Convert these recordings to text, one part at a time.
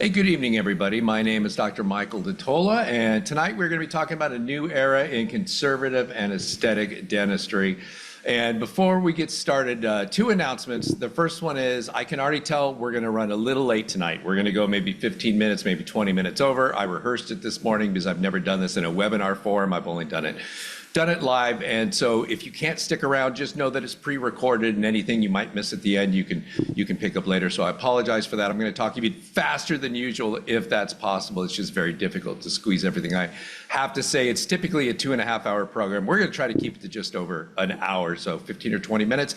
Hey, good evening, everybody. My name is Dr. Michael DeTola, and tonight we're going to be talking about a new era in conservative and aesthetic dentistry. And before we get started, two announcements. The first one is I can already tell we're going to run a little late tonight. We're going to go maybe 15 minutes, maybe 20 minutes over. I rehearsed it this morning because I've never done this in a webinar form. I've only done it live, and so if you can't stick around, just know that it's pre-recorded, and anything you might miss at the end you can pick up later. So I apologize for that. I'm going to talk even faster than usual if that's possible. It's just very difficult to squeeze everything I have to say. It's typically a 2.5-hour program. We're going to try to keep it to just over an hour, so 15 or 20 minutes.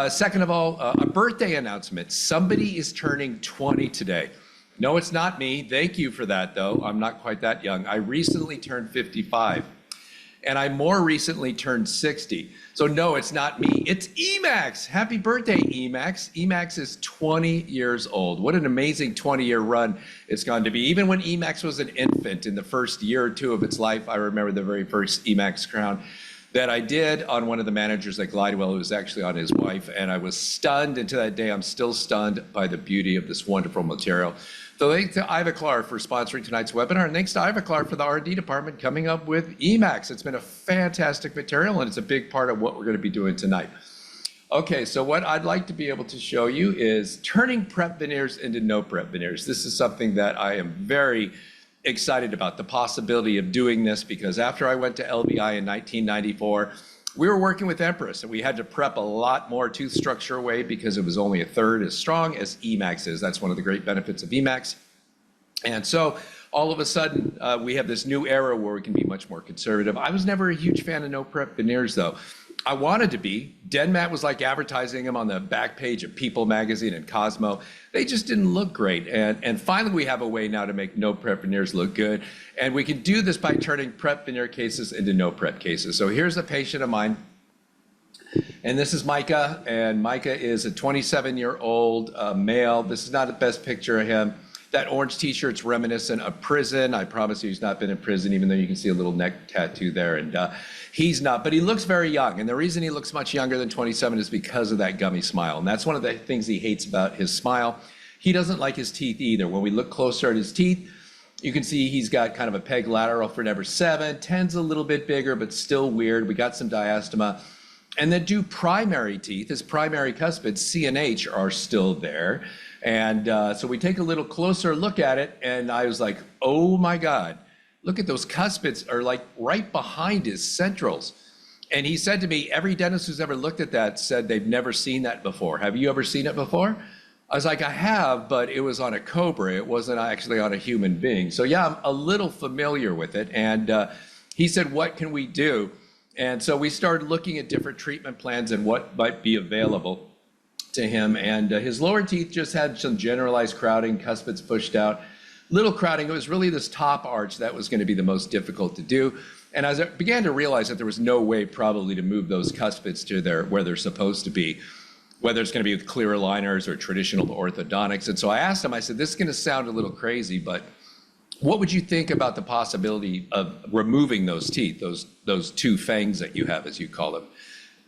Second of all, a birthday announcement. Somebody is turning 20 today. No, it's not me. Thank you for that, though. I'm not quite that young. I recently turned 55. And I more recently turned 60. So no, it's not me, it's Emax. Happy birthday, Emax. Emax is 20 years old. What an amazing 20-year run it's going to be. Even when Emax was an infant in the first year or two of its life, I remember the very first Emax crown that I did on one of the managers at Glidewell. It was actually on his wife, and I was stunned, and to that day I'm still stunned by the beauty of this wonderful material. So thanks to Ivoclar for sponsoring tonight's webinar, and thanks to Ivoclar for the R&D department coming up with Emax. It's been a fantastic material, and it's a big part of what we're going to be doing tonight. Okay, so what I'd like to be able to show you is turning prep veneers into no prep veneers. This is something that I am very excited about, the possibility of doing this, because after I went to LBI in 1994, we were working with Empress, and we had to prep a lot more tooth structure away because it was only a third as strong as Emax is. That's one of the great benefits of Emax. And so all of a sudden, we have this new era where we can be much more conservative. I was never a huge fan of no prep veneers, though. I wanted to be. DenMat was like advertising them on the back page of People magazine and Cosmo. They just didn't look great. And finally, we have a way now to make no prep veneers look good. And we can do this by turning prep veneer cases into no prep cases. So here's a patient of mine. And this is Micah. And Micah is a 27-year-old male. This is not the best picture of him. That orange t-shirt's reminiscent of prison. I promise you he's not been in prison, even though you can see a little neck tattoo there. And he's not, but he looks very young. And the reason he looks much younger than 27 is because of that gummy smile. And that's one of the things he hates about his smile. He doesn't like his teeth either. When we look closer at his teeth, you can see he's got kind of a peg lateral for number 7. 10's a little bit bigger, but still weird. We got some diastema. And then primary teeth, his primary cuspids, C and H, are still there. And so we take a little closer look at it, and I was like, oh my God, look at those cuspids are like right behind his centrals. And he said to me, every dentist who's ever looked at that said they've never seen that before. Have you ever seen it before? I was like, I have, but it was on a cobra. It wasn't actually on a human being. So yeah, I'm a little familiar with it. And he said, what can we do? And so we started looking at different treatment plans and what might be available to him. And his lower teeth just had some generalized crowding, cuspids pushed out, little crowding. It was really this top arch that was going to be the most difficult to do. And as I began to realize that there was no way probably to move those cuspids to where they're supposed to be, whether it's going to be with clear aligners or traditional orthodontics. And so I asked him, I said, this is going to sound a little crazy, but what would you think about the possibility of removing those teeth, those two fangs that you have, as you call them?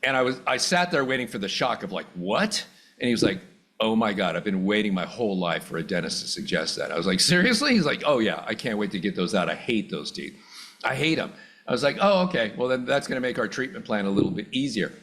And I sat there waiting for the shock of like, what? And he was like, oh my God, I've been waiting my whole life for a dentist to suggest that. I was like, seriously? He's like, oh yeah, I can't wait to get those out. I hate those teeth. I hate them. I was like, oh, okay. Well, then that's going to make our treatment plan a little bit easier.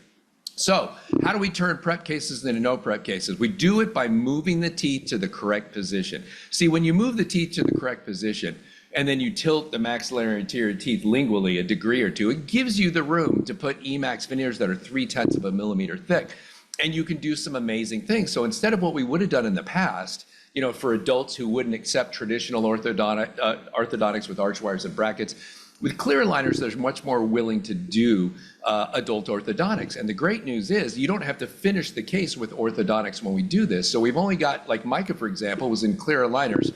So how do we turn prep cases into no prep cases? We do it by moving the teeth to the correct position. See, when you move the teeth to the correct position, and then you tilt the maxillary anterior teeth lingually a degree or two, it gives you the room to put Emax veneers that are 0.3 of a millimeter thick. And you can do some amazing things. So instead of what we would have done in the past, for adults who wouldn't accept traditional orthodontics with arch wires and brackets, with clear aligners, they're much more willing to do adult orthodontics. And the great news is you don't have to finish the case with orthodontics when we do this. So we've only got, like Micah, for example, was in clear aligners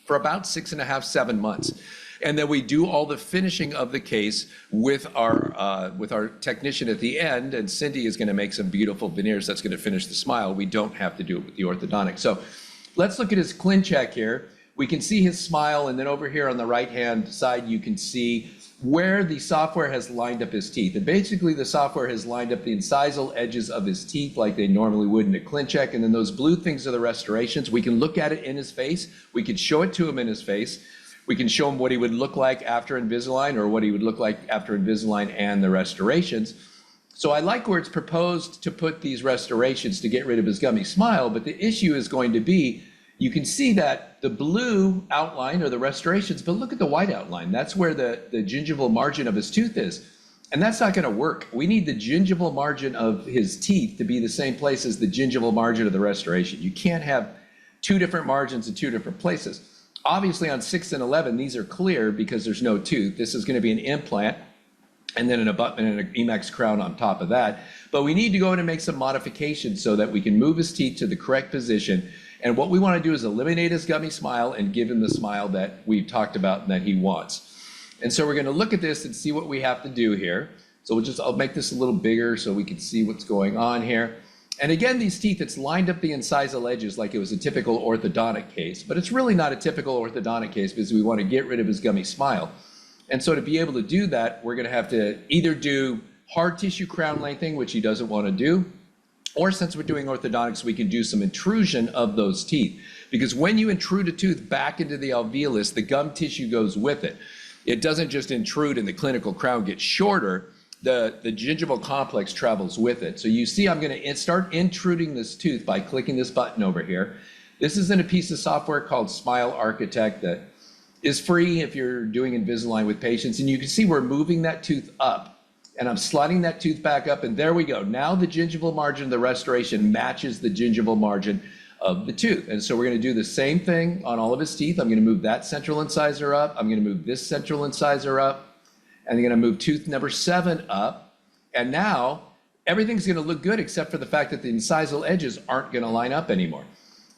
for about 6.5, 7 months. And then we do all the finishing of the case with our technician at the end, and Cindy is going to make some beautiful veneers that's going to finish the smile. We don't have to do it with the orthodontic. So let's look at his ClinCheck here. We can see his smile, and then over here on the right-hand side, you can see where the software has lined up his teeth. And basically the software has lined up the incisal edges of his teeth like they normally would in a ClinCheck. And then those blue things are the restorations. We can look at it in his face. We can show it to him in his face. We can show him what he would look like after Invisalign or what he would look like after Invisalign and the restorations. So I like where it's proposed to put these restorations to get rid of his gummy smile, but the issue is going to be, you can see that the blue outline are the restorations, but look at the white outline. That's where the gingival margin of his tooth is. And that's not gonna work. We need the gingival margin of his teeth to be the same place as the gingival margin of the restoration. You can't have two different margins in two different places. Obviously on 6 and 11, these are clear because there's no tooth. This is gonna be an implant and then an abutment and an Emax crown on top of that. But we need to go in and make some modifications so that we can move his teeth to the correct position. And what we wanna do is eliminate his gummy smile and give him the smile that we've talked about and that he wants. And so we're gonna look at this and see what we have to do here. So I'll make this a little bigger so we can see what's going on here. And again, these teeth, it's lined up the incisal edges like it was a typical orthodontic case, but it's really not a typical orthodontic case because we want to get rid of his gummy smile. And so to be able to do that, we're going to have to either do hard tissue crown lengthening, which he doesn't want to do, or since we're doing orthodontics, we can do some intrusion of those teeth. Because when you intrude a tooth back into the alveolus, the gum tissue goes with it. It doesn't just intrude and the clinical crown gets shorter. The gingival complex travels with it. So you see I'm going to start intruding this tooth by clicking this button over here. This is in a piece of software called Smile Architect that is free if you're doing Invisalign with patients. And you can see we're moving that tooth up and I'm sliding that tooth back up and there we go. Now the gingival margin of the restoration matches the gingival margin of the tooth. And so we're going to do the same thing on all of his teeth. I'm going to move that central incisor up. I'm going to move this central incisor up. And they're going to move tooth number 7 up. And now everything's going to look good except for the fact that the incisal edges aren't going to line up anymore.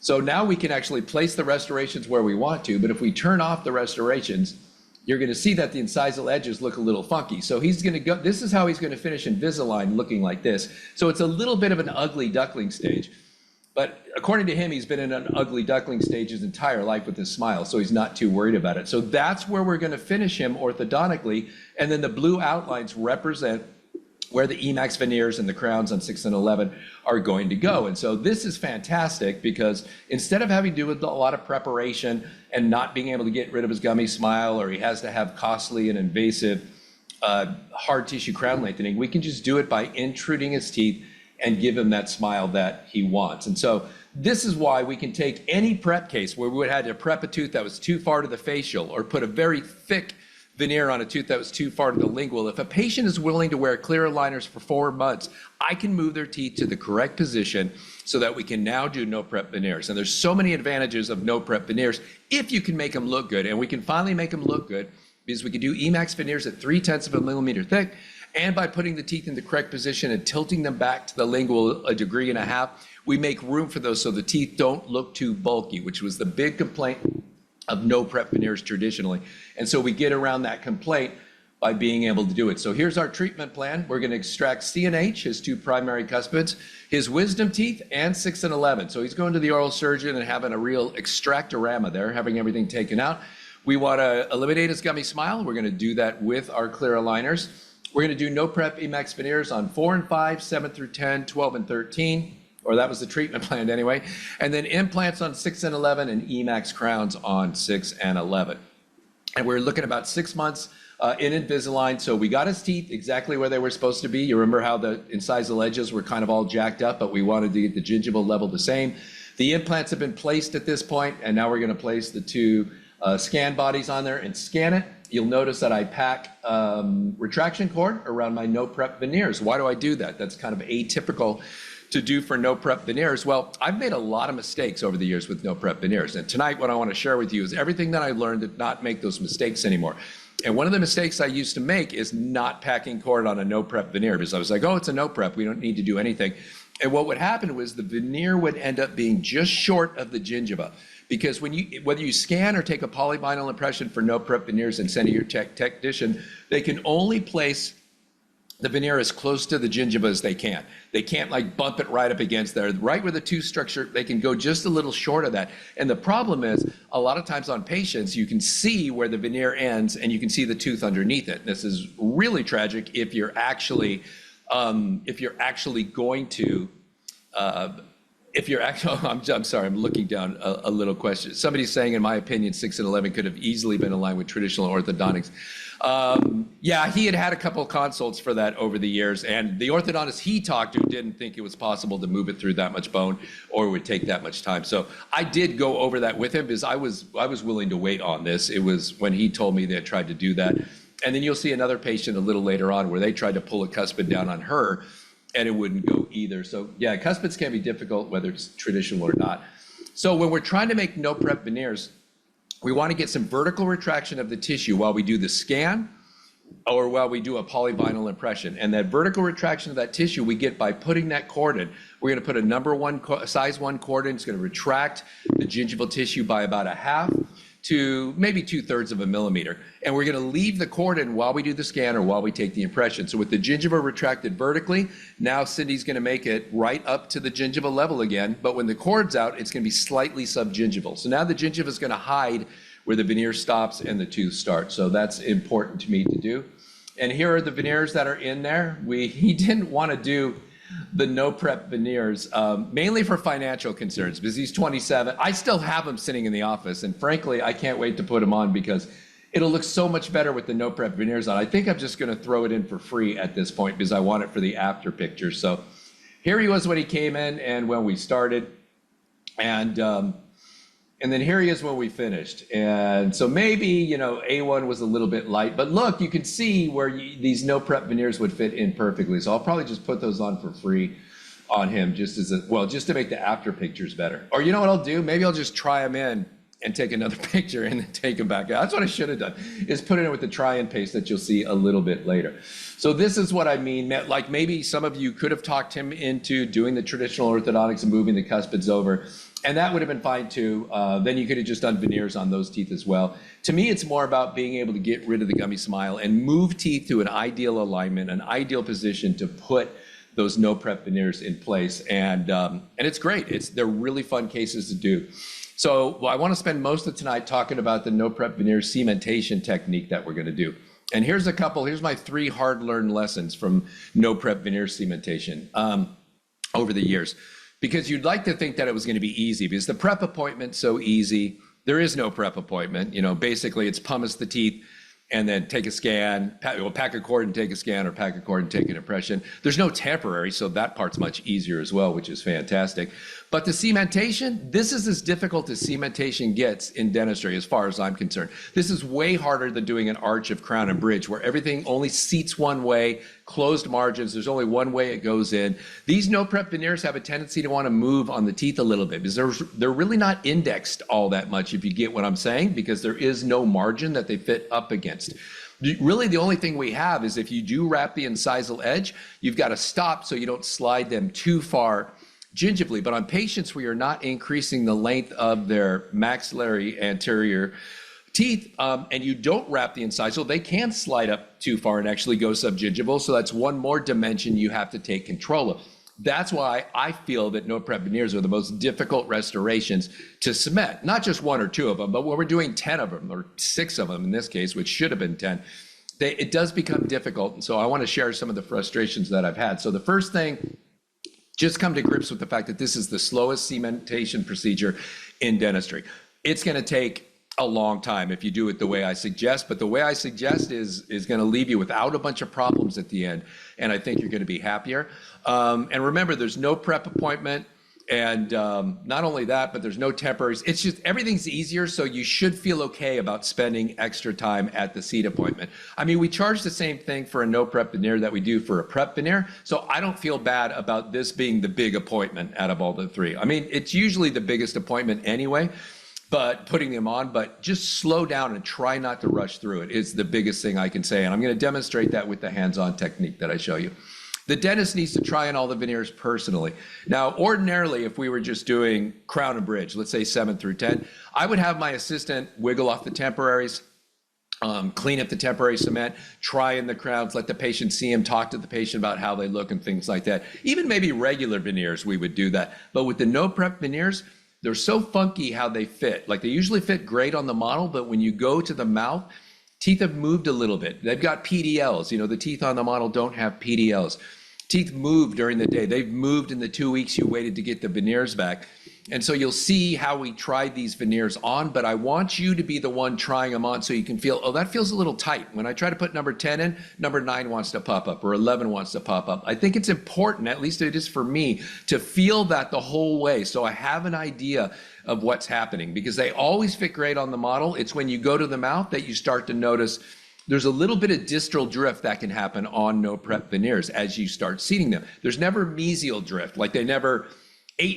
So now we can actually place the restorations where we want to, but if we turn off the restorations, you're going to see that the incisal edges look a little funky. So he's going to go, this is how he's going to finish Invisalign looking like this. So it's a little bit of an ugly duckling stage. But according to him, he's been in an ugly duckling stage his entire life with his smile, so he's not too worried about it. So that's where we're going to finish him orthodontically, and then the blue outlines represent where the Emax veneers and the crowns on 6 and 11 are going to go. And so this is fantastic because instead of having to do with a lot of preparation and not being able to get rid of his gummy smile, or he has to have costly and invasive hard tissue crown lengthening, we can just do it by intruding his teeth and give him that smile that he wants. And so this is why we can take any prep case where we would have had to prep a tooth that was too far to the facial or put a very thick veneer on a tooth that was too far to the lingual. If a patient is willing to wear clear aligners for 4 months, I can move their teeth to the correct position so that we can now do no prep veneers. And there's so many advantages of no prep veneers if you can make them look good. And we can finally make them look good because we can do Emax veneers at 0.3 of a millimeter thick. And by putting the teeth in the correct position and tilting them back to the lingual 1.5 degrees, we make room for those so the teeth don't look too bulky, which was the big complaint of no prep veneers traditionally. And so we get around that complaint by being able to do it. So here's our treatment plan. We're going to extract CNH, his 2 primary cuspids, his wisdom teeth, and 6 and 11. So he's going to the oral surgeon and having a real extractorama there, having everything taken out. We want to eliminate his gummy smile. We're going to do that with our clear aligners. We're going to do no prep Emax veneers on 4 and 5, 7 through 10, 12 and 13, or that was the treatment plan anyway. And then implants on 6 and 11 and Emax crowns on 6 and 11. And we're looking about 6 months in Invisalign. So we got his teeth exactly where they were supposed to be. You remember how the incisal edges were kind of all jacked up, but we wanted to get the gingival level the same. The implants have been placed at this point, and now we're going to place the 2 scan bodies on there and scan it. You'll notice that I pack retraction cord around my no prep veneers. Why do I do that? That's kind of atypical to do for no prep veneers. Well, I've made a lot of mistakes over the years with no prep veneers. And tonight what I want to share with you is everything that I learned to not make those mistakes anymore. And one of the mistakes I used to make is not packing cord on a no prep veneer because I was like, oh, it's a no prep, we don't need to do anything. And what would happen was the veneer would end up being just short of the gingiva. Because whether you scan or take a polyvinyl impression for no prep veneers and send to your technician, they can only place the veneer as close to the gingiva as they can. They can't like bump it right up against there. Right where the tooth structure, they can go just a little short of that. And the problem is, a lot of times on patients, you can see where the veneer ends and you can see the tooth underneath it. This is really tragic if you're actually going to, I'm sorry, I'm looking down a little question. Somebody's saying, in my opinion, 6 and 11 could have easily been aligned with traditional orthodontics. Yeah, he had a couple of consults for that over the years, and the orthodontist he talked to didn't think it was possible to move it through that much bone or it would take that much time. So I did go over that with him because I was willing to wait on this. It was when he told me they had tried to do that. And then you'll see another patient a little later on where they tried to pull a cuspid down on her and it wouldn't go either. So yeah, cuspids can be difficult whether it's traditional or not. So when we're trying to make no prep veneers, we want to get some vertical retraction of the tissue while we do the scan or while we do a polyvinyl impression. And that vertical retraction of that tissue we get by putting that cord in. We're going to put a number one, size 1 cord in. It's going to retract the gingival tissue by about 1/2 to maybe 2/3 of a millimeter. And we're going to leave the cord in while we do the scan or while we take the impression. So with the gingiva retracted vertically, now Cindy's going to make it right up to the gingiva level again. But when the cord's out, it's going to be slightly subgingival. So now the gingiva is going to hide where the veneer stops and the tooth starts. So that's important to me to do. And here are the veneers that are in there. He didn't want to do the no prep veneers, mainly for financial concerns, because he's 27. I still have him sitting in the office, and frankly, I can't wait to put him on because it'll look so much better with the no prep veneers on. I think I'm just going to throw it in for free at this point because I want it for the after picture. So here he was when he came in and when we started, and then here he is when we finished. And so maybe, A1 was a little bit light, but look, you can see where these no prep veneers would fit in perfectly. So I'll probably just put those on for free on him just to make the after pictures better. Or you know what I'll do? Maybe I'll just try them in and take another picture and then take them back out. That's what I should have done, is put it in with the try and paste that you'll see a little bit later. So this is what I mean. Like maybe some of you could have talked him into doing the traditional orthodontics and moving the cuspids over. And that would have been fine too. Then you could have just done veneers on those teeth as well. To me, it's more about being able to get rid of the gummy smile and move teeth to an ideal alignment, an ideal position to put those no prep veneers in place. And it's great. They're really fun cases to do. So I want to spend most of tonight talking about the no prep veneer cementation technique that we're going to do. And here's my 3 hard-learned lessons from no prep veneer cementation over the years. Because you'd like to think that it was going to be easy because the prep appointment's so easy. There is no prep appointment. Basically it's pumice the teeth and then take a scan, pack a cord and take a scan, or pack a cord and take an impression. There's no temporary, so that part's much easier as well, which is fantastic. But the cementation, this is as difficult as cementation gets in dentistry as far as I'm concerned. This is way harder than doing an arch of crown and bridge where everything only seats one way, closed margins, there's only one way it goes in. These no prep veneers have a tendency to want to move on the teeth a little bit because they're really not indexed all that much, if you get what I'm saying, because there is no margin that they fit up against. Really, the only thing we have is if you do wrap the incisal edge, you've got to stop so you don't slide them too far gingivally. But on patients where you're not increasing the length of their maxillary anterior teeth and you don't wrap the incisal, they can slide up too far and actually go subgingival. So that's one more dimension you have to take control of. That's why I feel that no prep veneers are the most difficult restorations to cement. Not just 1 or 2 of them, but when we're doing 10 of them or 6 of them in this case, which should have been 10, it does become difficult. And so I want to share some of the frustrations that I've had. So the first thing, just come to grips with the fact that this is the slowest cementation procedure in dentistry. It's going to take a long time if you do it the way I suggest, but the way I suggest is going to leave you without a bunch of problems at the end, and I think you're going to be happier. And remember, there's no prep appointment, and not only that, but there's no temporaries. It's just everything's easier, so you should feel okay about spending extra time at the seat appointment. I mean, we charge the same thing for a no prep veneer that we do for a prep veneer, so I don't feel bad about this being the big appointment out of all the 3. I mean, it's usually the biggest appointment anyway, but putting them on, but just slow down and try not to rush through it is the biggest thing I can say. And I'm going to demonstrate that with the hands-on technique that I show you. The dentist needs to try on all the veneers personally. Now, ordinarily, if we were just doing crown and bridge, let's say 7 through 10, I would have my assistant wiggle off the temporaries clean up the temporary cement, try in the crowns, let the patient see them, talk to the patient about how they look and things like that. Even maybe regular veneers, we would do that. But with the no prep veneers, they're so funky how they fit. Like they usually fit great on the model, but when you go to the mouth, teeth have moved a little bit. They've got PDLs. You know, the teeth on the model don't have PDLs. Teeth move during the day. They've moved in the 2 weeks you waited to get the veneers back. And so you'll see how we tried these veneers on, but I want you to be the one trying them on so you can feel, oh, that feels a little tight. When I try to put number 10 in, number 9 wants to pop up or 11 wants to pop up. I think it's important, at least it is for me, to feel that the whole way so I have an idea of what's happening because they always fit great on the model. It's when you go to the mouth that you start to notice there's a little bit of distal drift that can happen on no prep veneers as you start seating them. There's never mesial drift, like 8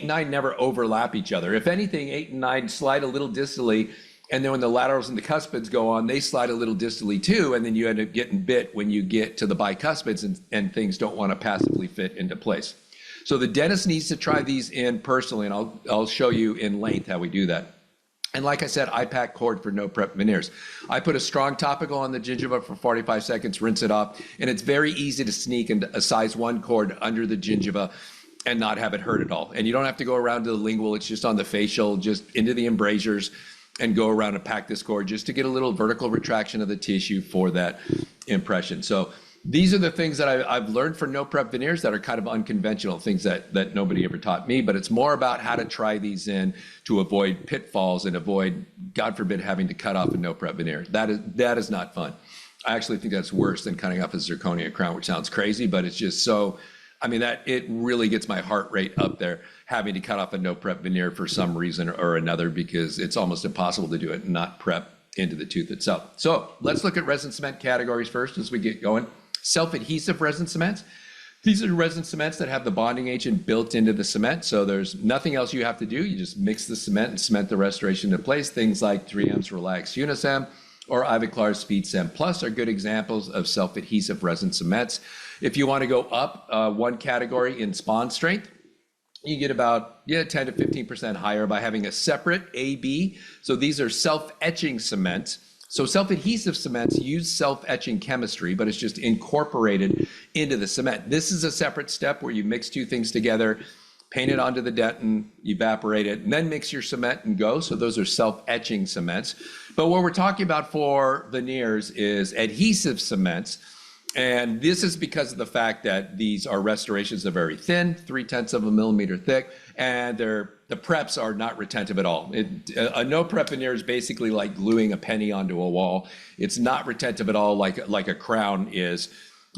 and 9 never overlap each other. If anything, 8 and 9 slide a little distally, and then when the laterals and the cuspids go on, they slide a little distally too, and then you end up getting bit when you get to the bicuspids and things don't want to passively fit into place. So the dentist needs to try these in personally, and I'll show you in length how we do that. And like I said, I pack cord for no prep veneers. I put a strong topical on the gingiva for 45 seconds, rinse it off, and it's very easy to sneak a size 1 cord under the gingiva and not have it hurt at all. And you don't have to go around to the lingual, it's just on the facial, just into the embrasures and go around and pack this cord just to get a little vertical retraction of the tissue for that impression. So these are the things that I've learned for no prep veneers that are kind of unconventional, things that nobody ever taught me, but it's more about how to try these in to avoid pitfalls and avoid, God forbid, having to cut off a no prep veneer. That is not fun. I actually think that's worse than cutting off a zirconia crown, which sounds crazy, but it's just so, I mean, it really gets my heart rate up there, having to cut off a no prep veneer for some reason or another, because it's almost impossible to do it and not prep into the tooth itself. So let's look at resin cement categories first as we get going. Self-adhesive resin cements. These are resin cements that have the bonding agent built into the cement, so there's nothing else you have to do. You just mix the cement and cement the restoration into place. Things like 3M's Relax Unisem or Ivoclar's Speed Sem Plus are good examples of self-adhesive resin cements. If you want to go up one category in spawn strength, you get about 10 to 15% higher by having a separate AB. So these are self-etching cements. So self-adhesive cements use self-etching chemistry, but it's just incorporated into the cement. This is a separate step where you mix two things together, paint it onto the dentin, evaporate it, and then mix your cement and go. So those are self-etching cements. But what we're talking about for veneers is adhesive cements. And this is because of the fact that these are restorations that are very thin, 0.3 of a millimeter thick, and the preps are not retentive at all. A no prep veneer is basically like gluing a penny onto a wall. It's not retentive at all like a crown is,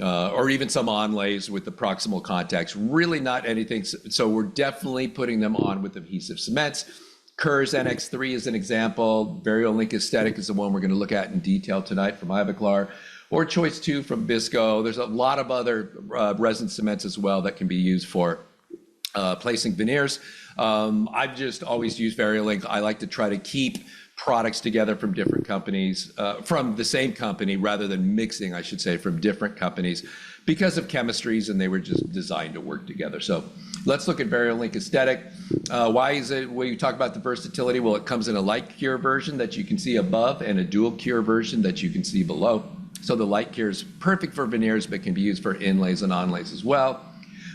or even some onlays with the proximal contacts. Really not anything. So we're definitely putting them on with adhesive cements. Kerr's NX3 is an example. Variolink Esthetic is the one we're going to look at in detail tonight from Ivoclar. Or Choice 2 from Bisco. There's a lot of other resin cements as well that can be used for placing veneers. I've just always used Variolink. I like to try to keep products together from different companies, from the same company, rather than mixing, I should say, from different companies because of chemistries, and they were just designed to work together. So let's look at Variolink Aesthetic. Why is it, when you talk about the versatility, well, it comes in a light cure version that you can see above and a dual cure version that you can see below. So the light cure is perfect for veneers, but can be used for inlays and onlays as well.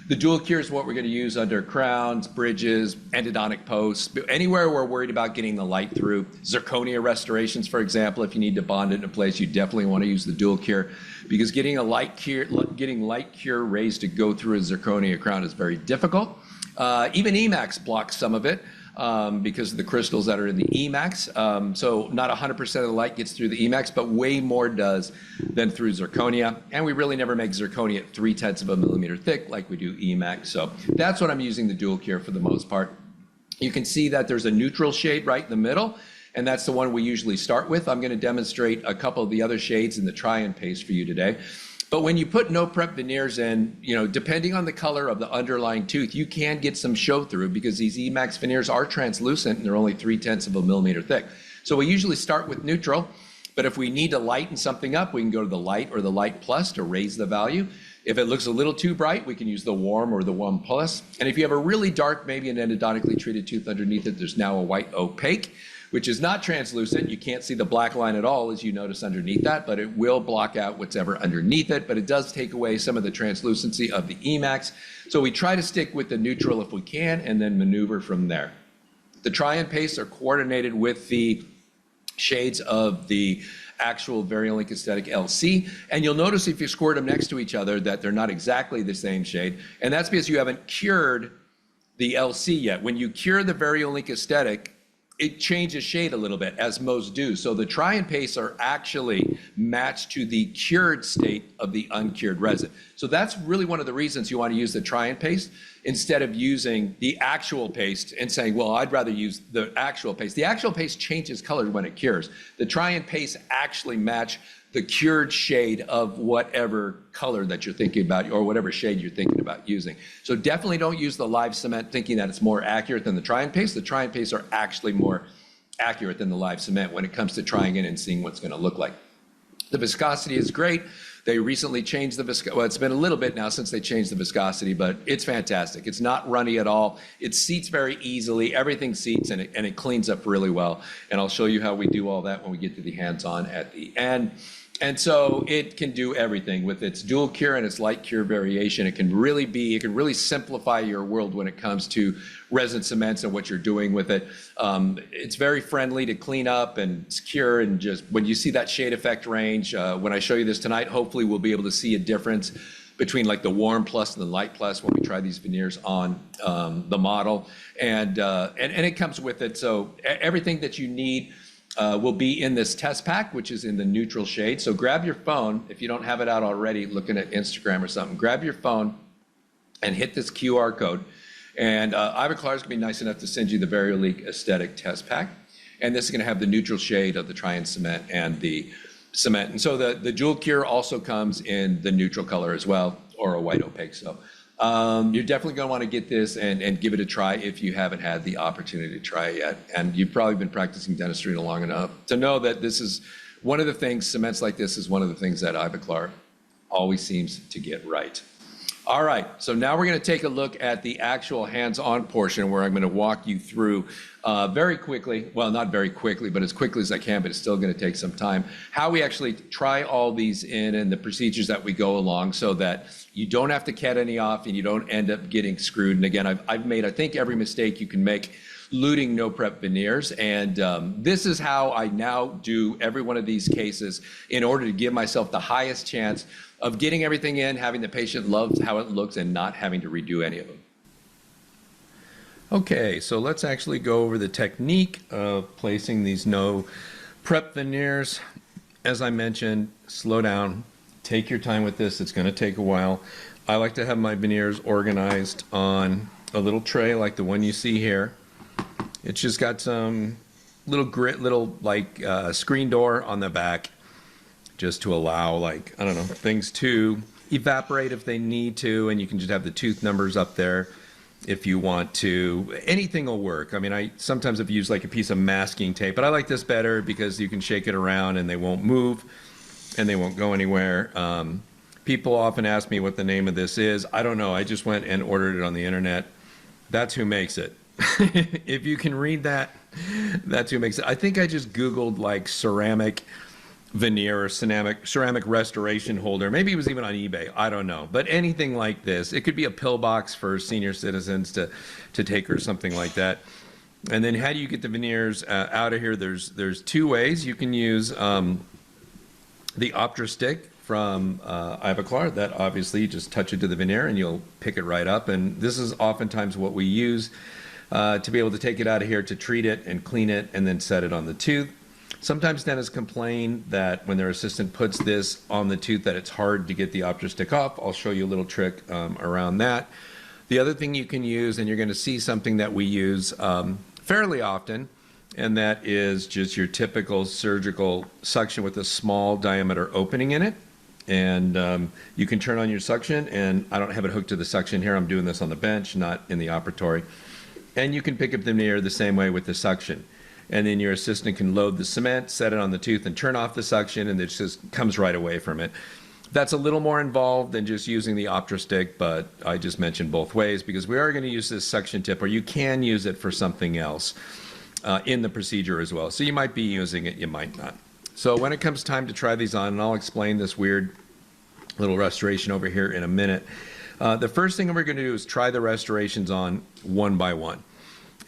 The dual cure is what we're going to use under crowns, bridges, endodontic posts, anywhere we're worried about getting the light through. Zirconia restorations, for example, if you need to bond it into place, you definitely want to use the dual cure, because getting light cure rays to go through a zirconia crown is very difficult. Even Emax blocks some of it. Because of the crystals that are in the Emax. So not 100% of the light gets through the Emax, but way more does than through zirconia. And we really never make zirconia at 0.3 of a millimeter thick like we do Emax. So that's what I'm using the dual cure for the most part. You can see that there's a neutral shade right in the middle, and that's the one we usually start with. I'm going to demonstrate a couple of the other shades in the try-and paste for you today. But when you put no prep veneers in, depending on the color of the underlying tooth, you can get some show through, because these Emax veneers are translucent and they're only 0.3 of a millimeter thick. So we usually start with neutral, but if we need to lighten something up, we can go to the light or the light plus to raise the value. If it looks a little too bright, we can use the warm or the warm plus. And if you have a really dark, maybe an endodontically treated tooth underneath it, there's now a white opaque. which is not translucent. You can't see the black line at all, as you notice underneath that, but it will block out whatever underneath it, but it does take away some of the translucency of the Emax. So we try to stick with the neutral if we can, and then maneuver from there. The try and paste are coordinated with the shades of the actual Variolink Aesthetic LC, and you'll notice if you squirt them next to each other that they're not exactly the same shade, and that's because you haven't cured the LC yet. When you cure the Variolink Aesthetic, it changes shade a little bit, as most do. So the try and paste are actually matched to the cured state of the uncured resin. So that's really one of the reasons you want to use the try and paste instead of using the actual paste and saying, well, I'd rather use the actual paste. The actual paste changes color when it cures. The try and paste actually match the cured shade of whatever color that you're thinking about, or whatever shade you're thinking about using. So definitely don't use the live cement thinking that it's more accurate than the try and paste. The try and paste are actually more accurate than the live cement when it comes to trying it and seeing what's going to look like. The viscosity is great. They recently changed the viscosity. Well, it's been a little bit now since they changed the viscosity, but it's fantastic. It's not runny at all. It seats very easily. Everything seats, and it cleans up really well. And I'll show you how we do all that when we get to the hands-on at the end. And so it can do everything with its dual cure and its light cure variation. It can really simplify your world when it comes to resin cements and what you're doing with it. It's very friendly to clean up and cure, and just when you see that shade effect range, when I show you this tonight, hopefully we'll be able to see a difference between like the warm plus and the light plus when we try these veneers on the model. And it comes with it. So everything that you need will be in this test pack, which is in the neutral shade. So grab your phone, if you don't have it out already, looking at Instagram or something, grab your phone and hit this QR code. And Ivoclar is gonna be nice enough to send you the Variolink Aesthetic test pack. And this is gonna have the neutral shade of the Tri-and Cement and the cement. And so the dual cure also comes in the neutral color as well, or a white opaque. So you're definitely going to want to get this and give it a try if you haven't had the opportunity to try it yet. And you've probably been practicing dentistry long enough to know that this is one of the things, cements like this is one of the things that Ivoclar always seems to get right. All right, so now we're going to take a look at the actual hands-on portion where I'm going to walk you through very quickly, well, not very quickly, but as quickly as I can, but it's still going to take some time, how we actually try all these in and the procedures that we go along so that you don't have to cut any off and you don't end up getting screwed. And again, I've made, I think, every mistake you can make luting no prep veneers, and this is how I now do every one of these cases in order to give myself the highest chance of getting everything in, having the patient love how it looks, and not having to redo any of them. Okay, so let's actually go over the technique of placing these no prep veneers. As I mentioned, slow down, take your time with this. It's going to take a while. I like to have my veneers organized on a little tray like the one you see here. It's just got some little like screen door on the back, just to allow, like, I don't know, things to evaporate if they need to, and you can just have the tooth numbers up there if you want to. Anything will work. I mean, I sometimes have used like a piece of masking tape, but I like this better because you can shake it around and they won't move and they won't go anywhere. People often ask me what the name of this is. I don't know. I just went and ordered it on the internet. That's who makes it. If you can read that, that's who makes it. I think I just Googled like ceramic veneer or ceramic restoration holder. Maybe it was even on eBay. I don't know. But anything like this, it could be a pillbox for senior citizens to take or something like that. And then how do you get the veneers out of here? There's two ways. You can use the Optra stick from Ivoclar. That obviously you just touch it to the veneer and you'll pick it right up. And this is oftentimes what we use to be able to take it out of here, to treat it and clean it and then set it on the tooth. Sometimes dentists complain that when their assistant puts this on the tooth that it's hard to get the Optra stick off. I'll show you a little trick around that. The other thing you can use, and you're going to see something that we use fairly often, and that is just your typical surgical suction with a small diameter opening in it. And you can turn on your suction, and I don't have it hooked to the suction here. I'm doing this on the bench, not in the operatory. And you can pick up the veneer the same way with the suction. And then your assistant can load the cement, set it on the tooth, and turn off the suction, and it just comes right away from it. That's a little more involved than just using the Optra stick, but I just mentioned both ways because we are going to use this suction tip, or you can use it for something else. in the procedure as well. So you might be using it, you might not. So when it comes time to try these on, and I'll explain this weird little restoration over here in a minute, the first thing we're going to do is try the restorations on one by one.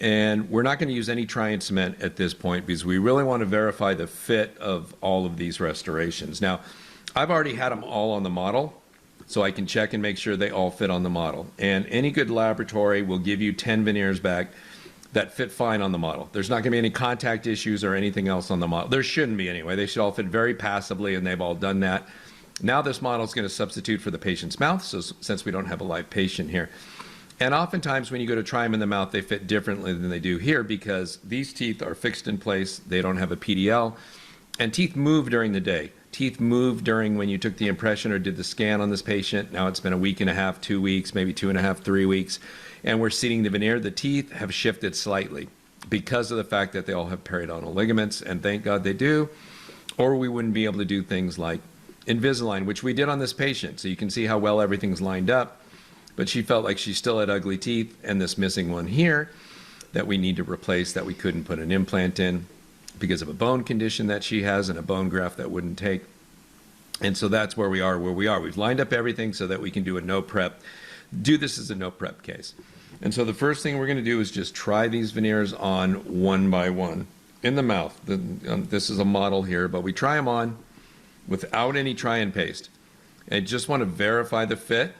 And we're not going to use any try and cement at this point because we really want to verify the fit of all of these restorations. Now, I've already had them all on the model, so I can check and make sure they all fit on the model. And any good laboratory will give you 10 veneers back that fit fine on the model. There's not going to be any contact issues or anything else on the model. There shouldn't be anyway. They should all fit very passively, and they've all done that. Now this model is going to substitute for the patient's mouth, so since we don't have a live patient here. And oftentimes when you go to try them in the mouth, they fit differently than they do here because these teeth are fixed in place. They don't have a PDL. And teeth move during the day. Teeth move during when you took the impression or did the scan on this patient. Now it's been a week and a half, 2 weeks, maybe 2.5, 3 weeks. And we're seating the veneer. The teeth have shifted slightly because of the fact that they all have periodontal ligaments, and thank God they do, or we wouldn't be able to do things like Invisalign, which we did on this patient. So you can see how well everything's lined up, but she felt like she still had ugly teeth and this missing one here that we need to replace, that we couldn't put an implant in because of a bone condition that she has and a bone graft that wouldn't take. And so that's where we are. We've lined up everything so that we can do a no prep, do this as a no prep case. And so the first thing we're going to do is just try these veneers on one by one in the mouth. This is a model here, but we try them on without any try and paste. And just want to verify the fit.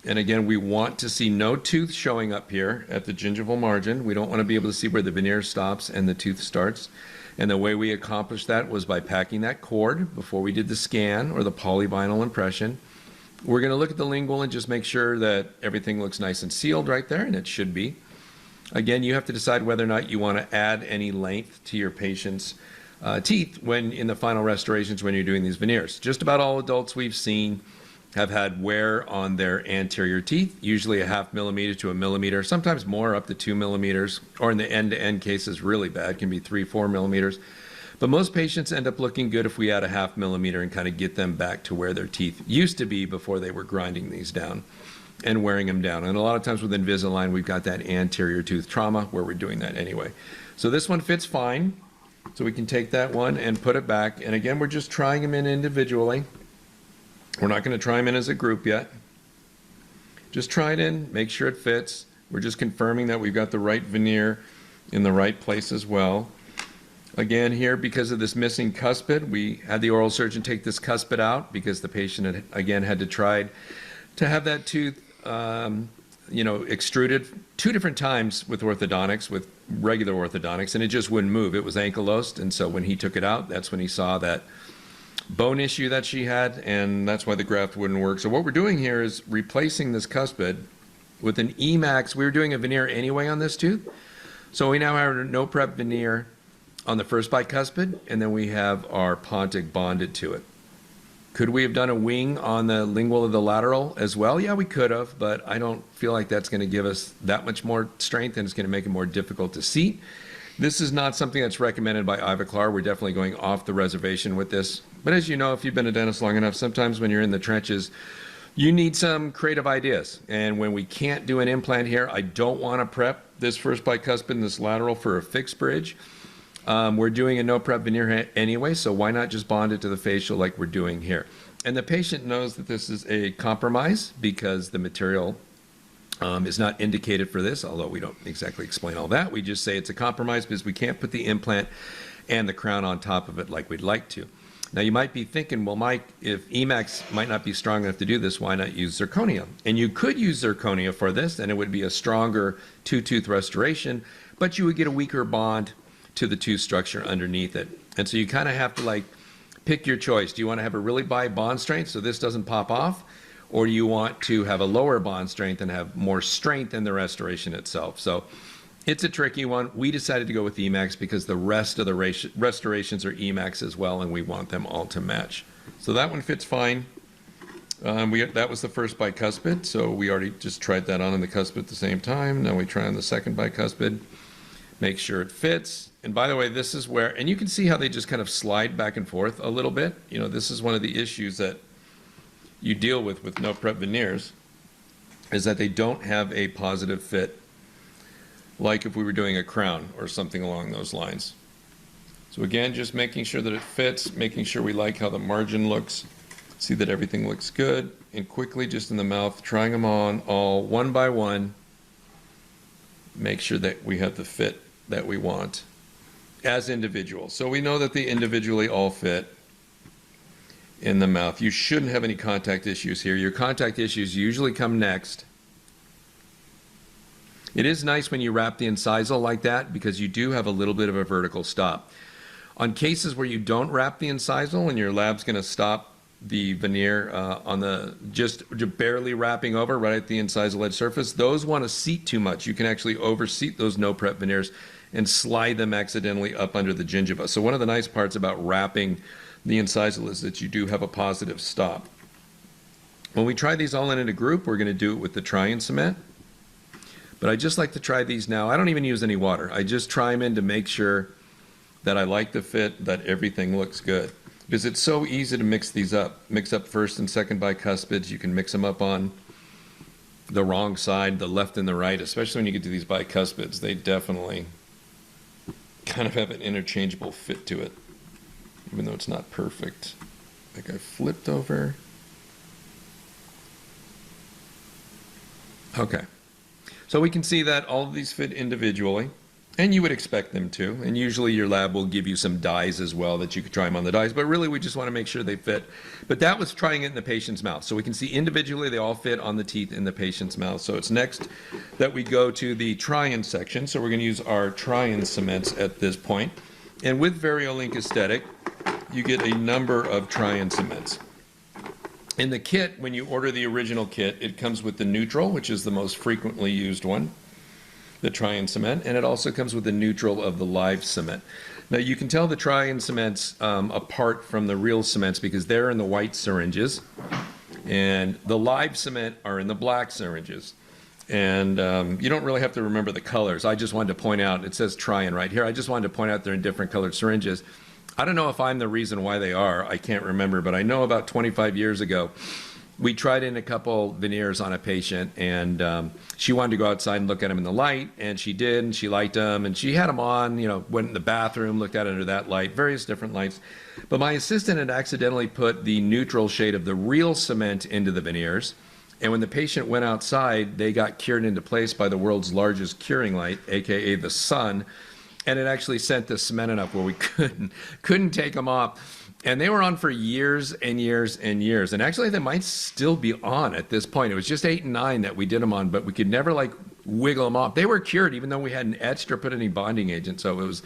And again, we want to see no tooth showing up here at the gingival margin. We don't want to be able to see where the veneer stops and the tooth starts. And the way we accomplished that was by packing that cord before we did the scan or the polyvinyl impression. We're going to look at the lingual and just make sure that everything looks nice and sealed right there, and it should be. Again, you have to decide whether or not you want to add any length to your patient's teeth when in the final restorations when you're doing these veneers. Just about all adults we've seen have had wear on their anterior teeth, usually a 0.5 millimeter to 1 millimeter, sometimes more, up to 2 millimeters, or in the end-to-end cases really bad, can be 3-4 millimeters. But most patients end up looking good if we add a 0.5 millimeter and kind of get them back to where their teeth used to be before they were grinding these down and wearing them down. And a lot of times with Invisalign, we've got that anterior tooth trauma where we're doing that anyway. So this one fits fine. So we can take that one and put it back. And again, we're just trying them in individually. We're not going to try them in as a group yet. Just try it in, make sure it fits. We're just confirming that we've got the right veneer in the right place as well. Again, here, because of this missing cuspid, we had the oral surgeon take this cuspid out because the patient had, again, had to try to have that tooth extruded 2 different times with orthodontics, with regular orthodontics, and it just wouldn't move. It was ankylosed, and so when he took it out, that's when he saw that bone issue that she had, and that's why the graft wouldn't work. So what we're doing here is replacing this cuspid with an Emax. We were doing a veneer anyway on this tooth, so we now have a no prep veneer on the first bicuspid, and then we have our Pontic bonded to it. Could we have done a wing on the lingual of the lateral as well? Yeah, we could have, but I don't feel like that's going to give us that much more strength, and it's going to make it more difficult to seat. This is not something that's recommended by Ivoclar. We're definitely going off the reservation with this. But as you know, if you've been a dentist long enough, sometimes when you're in the trenches, you need some creative ideas. And when we can't do an implant here, I don't want to prep this first bicuspid and this lateral for a fixed bridge. We're doing a no prep veneer anyway, so why not just bond it to the facial like we're doing here? And the patient knows that this is a compromise because the material is not indicated for this, although we don't exactly explain all that. We just say it's a compromise because we can't put the implant and the crown on top of it like we'd like to. Now you might be thinking, well, Mike, if Emax might not be strong enough to do this, why not use zirconia? And you could use zirconia for this, and it would be a stronger 2-tooth restoration, but you would get a weaker bond to the tooth structure underneath it. And so you kind of have to pick your choice. Do you want to have a really high bond strength so this doesn't pop off? Or do you want to have a lower bond strength and have more strength in the restoration itself? So it's a tricky one. We decided to go with Emax because the rest of the restorations are Emax as well, and we want them all to match. So that one fits fine. That was the first bicuspid, so we already just tried that on in the cuspid at the same time. Now we try on the second bicuspid, make sure it fits. And by the way, this is where, and you can see how they just kind of slide back and forth a little bit. You know, this is one of the issues that you deal with no prep veneers, is that they don't have a positive fit like if we were doing a crown or something along those lines. So again, just making sure that it fits, making sure we like how the margin looks, see that everything looks good, and quickly just in the mouth, trying them on all one by one, make sure that we have the fit that we want as individuals. So we know that they individually all fit in the mouth. You shouldn't have any contact issues here. Your contact issues usually come next. It is nice when you wrap the incisal like that because you do have a little bit of a vertical stop. On cases where you don't wrap the incisal and your lab's going to stop the veneer on the just barely wrapping over right at the incisal edge surface, those want to seat too much. You can actually overseat those no prep veneers and slide them accidentally up under the gingiva. So one of the nice parts about wrapping the incisal is that you do have a positive stop. When we try these all in a group, we're going to do it with the try-in cement. But I just like to try these now. I don't even use any water. I just try them in to make sure that I like the fit, that everything looks good. Because it's so easy to mix these up. Mix up first and second bicuspids. You can mix them up on the wrong side, the left and the right, especially when you get to these bicuspids. They definitely kind of have an interchangeable fit to it, even though it's not perfect. Like I flipped over. Okay. So we can see that all of these fit individually, and you would expect them to. And usually your lab will give you some dyes as well that you could try them on the dyes, but really we just want to make sure they fit. But that was trying it in the patient's mouth. So we can see individually they all fit on the teeth in the patient's mouth. So it's next that we go to the try-in section. So we're going to use our try-in cements at this point. And with Variolink Aesthetic, you get a number of try-in cements. In the kit, when you order the original kit, it comes with the neutral, which is the most frequently used one, the try-in cement, and it also comes with the neutral of the live cement. Now you can tell the try-in cements apart from the real cements because they're in the white syringes, and the live cement are in the black syringes. And you don't really have to remember the colors. I just wanted to point out, it says try-in right here, I just wanted to point out they're in different colored syringes. I don't know if I'm the reason why they are, I can't remember, but I know about 25 years ago, we tried in a couple veneers on a patient, and she wanted to go outside and look at them in the light, and she did, and she liked them, and she had them on, you know, went in the bathroom, looked at it under that light, various different lights. But my assistant had accidentally put the neutral shade of the real cement into the veneers, and when the patient went outside, they got cured into place by the world's largest curing light, aka the sun. And it actually sent the cement up where we couldn't take them off. And they were on for years and years and years. And actually, they might still be on at this point. It was just 8 and 9 that we did them on, but we could never like wiggle them off. They were cured even though we hadn't etched or put any bonding agent. So it was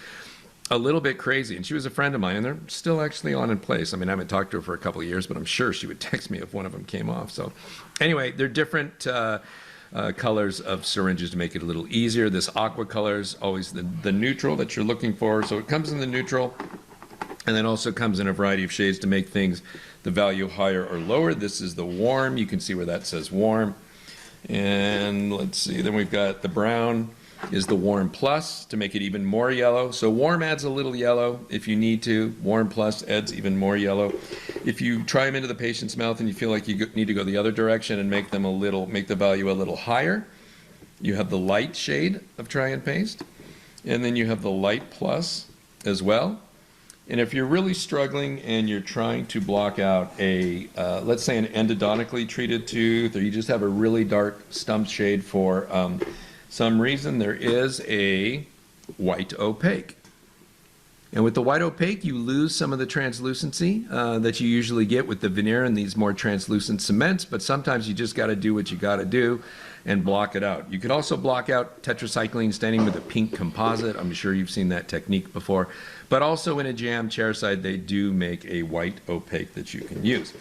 a little bit crazy. And she was a friend of mine, and they're still actually on in place. I mean, I haven't talked to her for a couple of years, but I'm sure she would text me if one of them came off. So anyway, they're different colors of syringes to make it a little easier. This aqua color is always the neutral that you're looking for. So it comes in the neutral and then also comes in a variety of shades to make things the value higher or lower. This is the warm. You can see where that says warm. And let's see, then we've got the brown is the warm plus to make it even more yellow. So warm adds a little yellow if you need to. Warm plus adds even more yellow. If you try them into the patient's mouth and you feel like you need to go the other direction and make the value a little higher, you have the light shade of try and paste, and then you have the light plus as well. And if you're really struggling and you're trying to block out a, let's say an endodontically treated tooth, or you just have a really dark stump shade for some reason, there is a white opaque. And with the white opaque, you lose some of the translucency that you usually get with the veneer and these more translucent cements, but sometimes you just got to do what you got to do and block it out. You could also block out tetracycline staining with a pink composite. I'm sure you've seen that technique before. But also in a jam chairside, they do make a white opaque that you can use.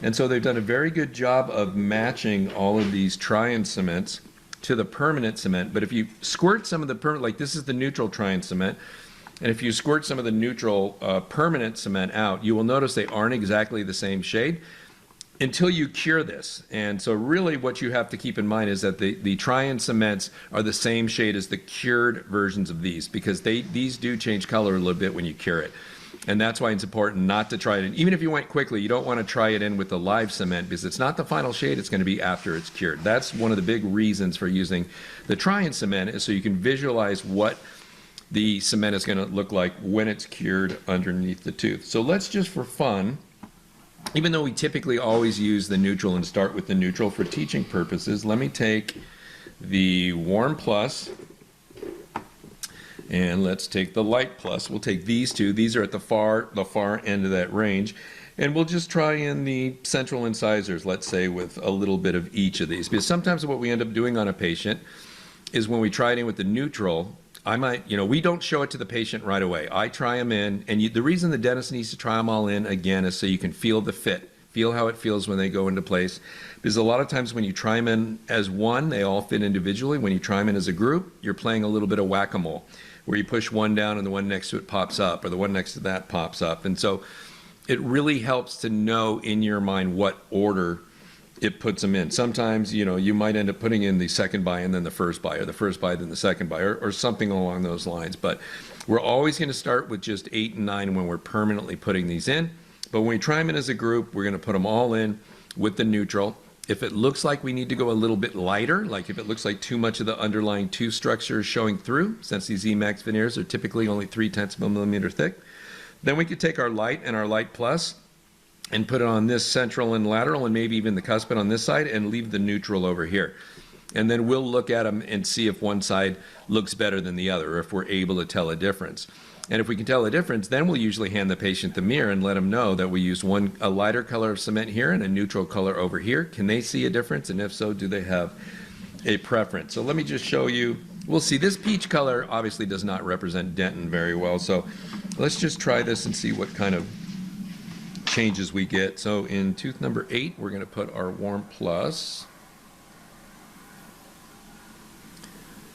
And so they've done a very good job of matching all of these try-in cements to the permanent cement. But if you squirt some of the permanent, like this is the neutral try-in cement, and if you squirt some of the neutral permanent cement out, you will notice they aren't exactly the same shade until you cure this. And so really what you have to keep in mind is that the try-in cements are the same shade as the cured versions of these, because these do change color a little bit when you cure it. And that's why it's important not to try it in. Even if you went quickly, you don't want to try it in with the live cement because it's not the final shade, it's going to be after it's cured. That's one of the big reasons for using the try-in cement, is so you can visualize what the cement is going to look like when it's cured underneath the tooth. So let's just, for fun, even though we typically always use the neutral and start with the neutral for teaching purposes, let me take the Warm Plus and let's take the Light Plus. We'll take these two. These are at the far end of that range. And we'll just try in the central incisors, let's say, with a little bit of each of these. Because sometimes what we end up doing on a patient is when we try it in with the neutral, I might, we don't show it to the patient right away. I try them in, and the reason the dentist needs to try them all in, again, is so you can feel the fit. Feel how it feels when they go into place. Because a lot of times when you try them in as one, they all fit individually. When you try them in as a group, you're playing a little bit of whack-a-mole, where you push one down and the one next to it pops up, or the one next to that pops up. And so it really helps to know in your mind what order it puts them in. Sometimes, you might end up putting in the second buy and then the first buy, or the first buy then the second buy, or something along those lines. But we're always going to start with just 8 and 9 when we're permanently putting these in. But when we try them in as a group, we're going to put them all in with the neutral. If it looks like we need to go a little bit lighter, like if it looks like too much of the underlying tooth structure is showing through, since these Emax veneers are typically only 0.3 of a millimeter thick, then we could take our Light and our Light Plus and put it on this central and lateral, and maybe even the cuspid on this side, and leave the neutral over here. And then we'll look at them and see if one side looks better than the other, or if we're able to tell a difference. And if we can tell a difference, then we'll usually hand the patient the mirror and let them know that we used a lighter color of cement here and a neutral color over here. Can they see a difference? And if so, do they have a preference? So let me just show you. We'll see, this peach color obviously does not represent dentin very well. So let's just try this and see what kind of changes we get. So in tooth number 8, we're going to put our Warm Plus.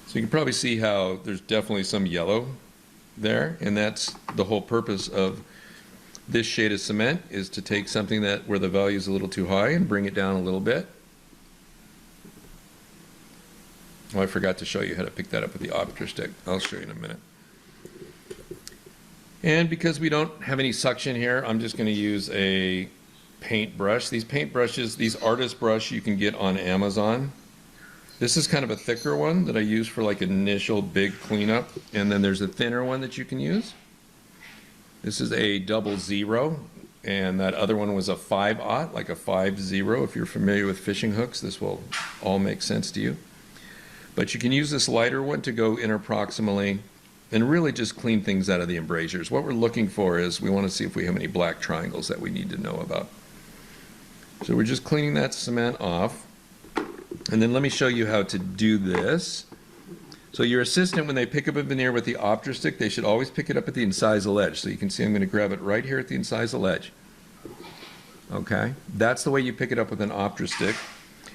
So you can probably see how there's definitely some yellow there, and that's the whole purpose of this shade of cement, is to take something where the value is a little too high and bring it down a little bit. Oh, I forgot to show you how to pick that up with the opera stick. I'll show you in a minute. And because we don't have any suction here, I'm just going to use a paint brush. These paint brushes, these artist brush you can get on Amazon. This is kind of a thicker one that I use for like initial big cleanup, and then there's a thinner one that you can use. This is a 00, and that other one was a 5/0, like a 50. If you're familiar with fishing hooks, this will all make sense to you. But you can use this lighter one to go interproximally and really just clean things out of the embrasures. What we're looking for is we want to see if we have any black triangles that we need to know about. So we're just cleaning that cement off. And then let me show you how to do this. So your assistant, when they pick up a veneer with the optra stick, they should always pick it up at the incisal edge. So you can see I'm going to grab it right here at the incisal edge. Okay, that's the way you pick it up with an optra stick.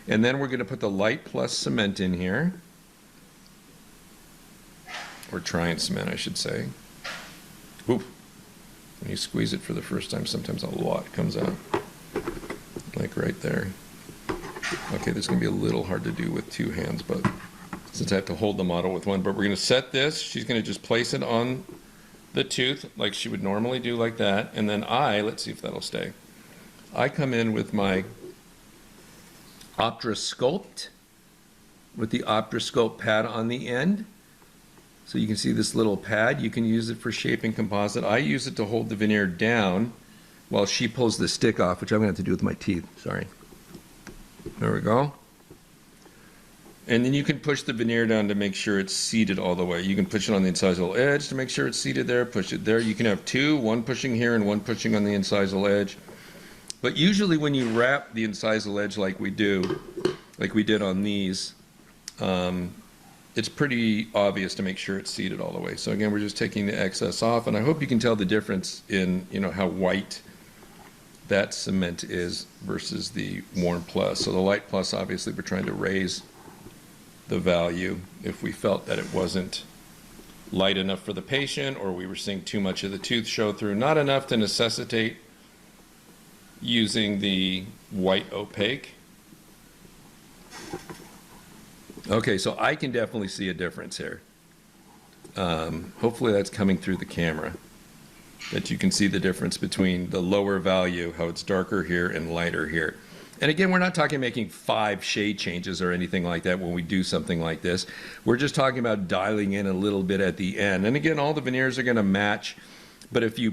And then we're going to put the Light Plus cement in here. Or try-in cement, I should say. Oop. When you squeeze it for the first time, sometimes a lot comes out. Like right there. Okay, this is going to be a little hard to do with 2 hands, but since I have to hold the model with one. But we're going to set this. She's going to just place it on the tooth like she would normally do, like that. And then let's see if that'll stay. I come in with my Optra Sculpt, with the Optra Sculpt pad on the end. So you can see this little pad. You can use it for shaping composite. I use it to hold the veneer down while she pulls the stick off, which I'm going to have to do with my teeth. Sorry. There we go. And then you can push the veneer down to make sure it's seated all the way. You can push it on the incisal edge to make sure it's seated there, push it there. You can have 2, one pushing here and one pushing on the incisal edge. But usually when you wrap the incisal edge like we did on these, it's pretty obvious to make sure it's seated all the way. So again, we're just taking the excess off, and I hope you can tell the difference in how white that cement is versus the Warm Plus. So the Light Plus, obviously, we're trying to raise the value if we felt that it wasn't light enough for the patient, or we were seeing too much of the tooth show through, not enough to necessitate using the white opaque. Okay, so I can definitely see a difference here. Hopefully that's coming through the camera. that you can see the difference between the lower value, how it's darker here and lighter here. And again, we're not talking making 5 shade changes or anything like that when we do something like this. We're just talking about dialing in a little bit at the end. And again, all the veneers are going to match. But if you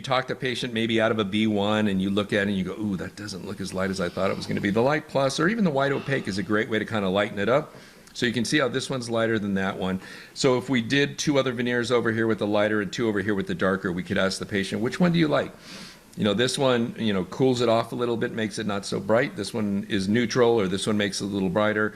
talk to a patient maybe out of a B1 and you look at it and you go, ooh, that doesn't look as light as I thought it was going to be. The light plus or even the white opaque is a great way to kind of lighten it up. So you can see how this one's lighter than that one. So if we did 2 other veneers over here with the lighter and 2 over here with the darker, we could ask the patient, which one do you like? You know, this one, you know, cools it off a little bit, makes it not so bright. This one is neutral, or this one makes it a little brighter.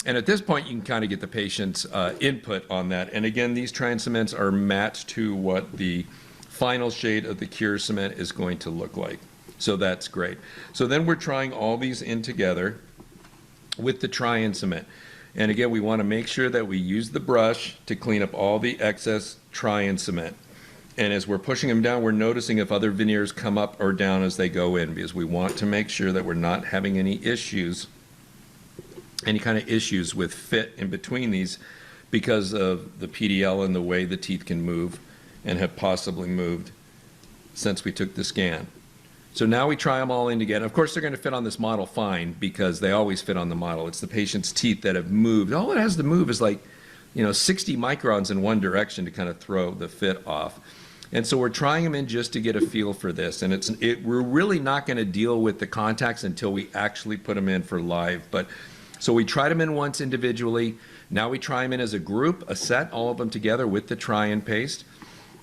And at this point, you can kind of get the patient's input on that. And again, these Tri-and cements are matched to what the final shade of the cure cement is going to look like. So that's great. So then we're trying all these in together with the Tri-and cement. And again, we want to make sure that we use the brush to clean up all the excess Tri-and cement. And as we're pushing them down, we're noticing if other veneers come up or down as they go in, because we want to make sure that we're not having any issues, any kind of issues with fit in between these because of the PDL and the way the teeth can move and have possibly moved since we took the scan. So now we try them all in together. Of course, they're going to fit on this model fine because they always fit on the model. It's the patient's teeth that have moved. All it has to move is like, you know, 60 microns in one direction to kind of throw the fit off. And so we're trying them in just to get a feel for this. And we're really not going to deal with the contacts until we actually put them in for live. But so we tried them in once individually. Now we try them in as a group, a set, all of them together with the Tri-and paste.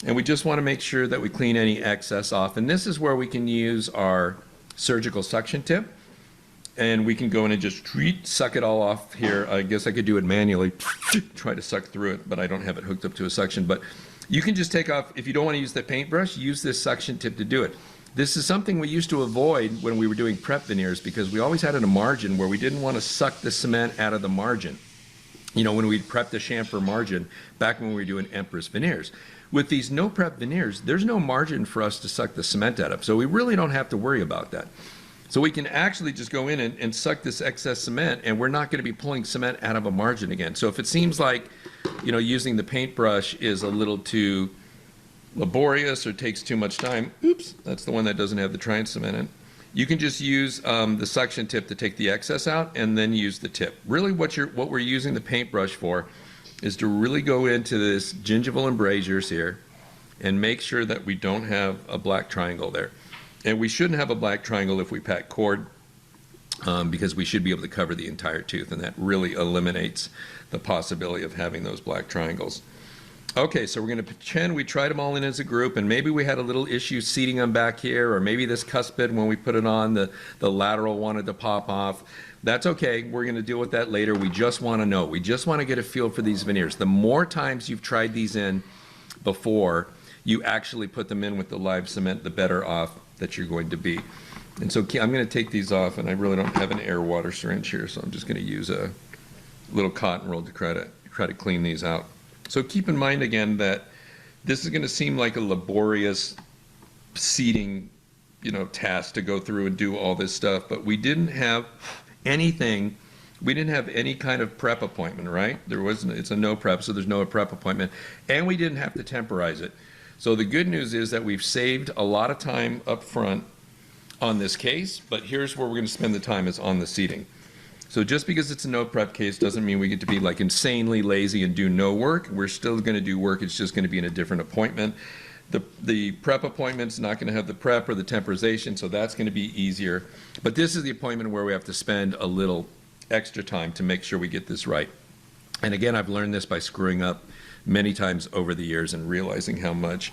And we just want to make sure that we clean any excess off. And this is where we can use our surgical suction tip. And we can go in and just suck it all off here. I guess I could do it manually, try to suck through it, but I don't have it hooked up to a suction. But you can just take off, if you don't want to use the paintbrush, use this suction tip to do it. This is something we used to avoid when we were doing prep veneers because we always had a margin where we didn't want to suck the cement out of the margin. You know, when we prepped the chamfer margin back when we were doing Empress veneers. With these no prep veneers, there's no margin for us to suck the cement out of, so we really don't have to worry about that. So we can actually just go in and suck this excess cement, and we're not going to be pulling cement out of a margin again. So if it seems like, you know, using the paintbrush is a little too laborious or takes too much time, oops, that's the one that doesn't have the Tri-and cement in. You can just use the suction tip to take the excess out and then use the tip. Really what we're using the paintbrush for is to really go into this gingival embrasures here and make sure that we don't have a black triangle there. And we shouldn't have a black triangle if we pack cord because we should be able to cover the entire tooth, and that really eliminates the possibility of having those black triangles. Okay, so we're going to pretend we tried them all in as a group, and maybe we had a little issue seating them back here, or maybe this cuspid, when we put it on, the lateral wanted to pop off. That's okay. We're going to deal with that later. We just want to know. We just want to get a feel for these veneers. The more times you've tried these in before you actually put them in with the live cement, the better off that you're going to be. And so I'm going to take these off, and I really don't have an air water syringe here, so I'm just going to use a little cotton roll to try to clean these out. So keep in mind again that this is going to seem like a laborious seating, you know, task to go through and do all this stuff, but we didn't have anything. We didn't have any kind of prep appointment, right? It's a no prep, so there's no prep appointment, and we didn't have to temporize it. So the good news is that we've saved a lot of time up front on this case, but here's where we're going to spend the time is on the seating. So just because it's a no prep case doesn't mean we get to be like insanely lazy and do no work. We're still going to do work. It's just going to be in a different appointment. The prep appointment's not going to have the prep or the temporization, so that's going to be easier. But this is the appointment where we have to spend a little extra time to make sure we get this right. And again, I've learned this by screwing up many times over the years and realizing how much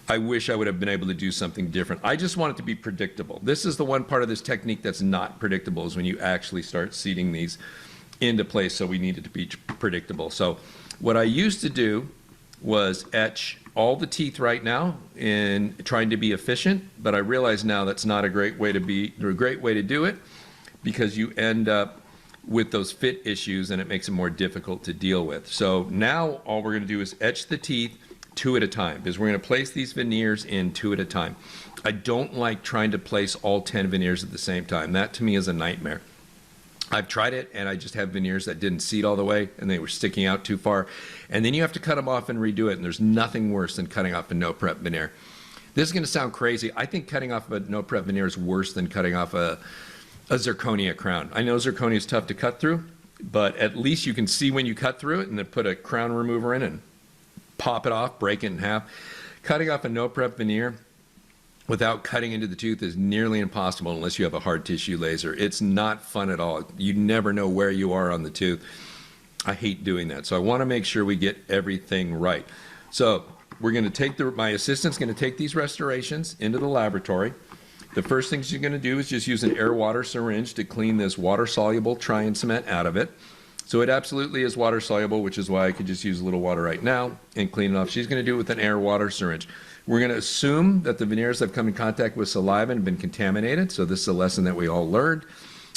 I wish I would have been able to do something different. I just want it to be predictable. This is the one part of this technique that's not predictable, is when you actually start seating these into place, so we need it to be predictable. So what I used to do was etch all the teeth right now in trying to be efficient, but I realize now that's not a great way to do it, because you end up with those fit issues and it makes it more difficult to deal with. So now all we're going to do is etch the teeth 2 at a time, because we're going to place these veneers in 2 at a time. I don't like trying to place all 10 veneers at the same time. That to me is a nightmare. I've tried it and I just have veneers that didn't seat all the way and they were sticking out too far. And then you have to cut them off and redo it, and there's nothing worse than cutting off a no prep veneer. This is going to sound crazy. I think cutting off a no prep veneer is worse than cutting off a zirconia crown. I know zirconia is tough to cut through, but at least you can see when you cut through it, and then put a crown remover in and pop it off, break it in half. Cutting off a no prep veneer without cutting into the tooth is nearly impossible unless you have a hard tissue laser. It's not fun at all. You never know where you are on the tooth. I hate doing that. So I want to make sure we get everything right. So we're going to take my assistant's going to take these restorations into the laboratory. The first thing she's going to do is just use an air water syringe to clean this water soluble tri-and cement out of it. So it absolutely is water soluble, which is why I could just use a little water right now and clean it off. She's going to do it with an air water syringe. We're going to assume that the veneers have come in contact with saliva and have been contaminated. So this is a lesson that we all learned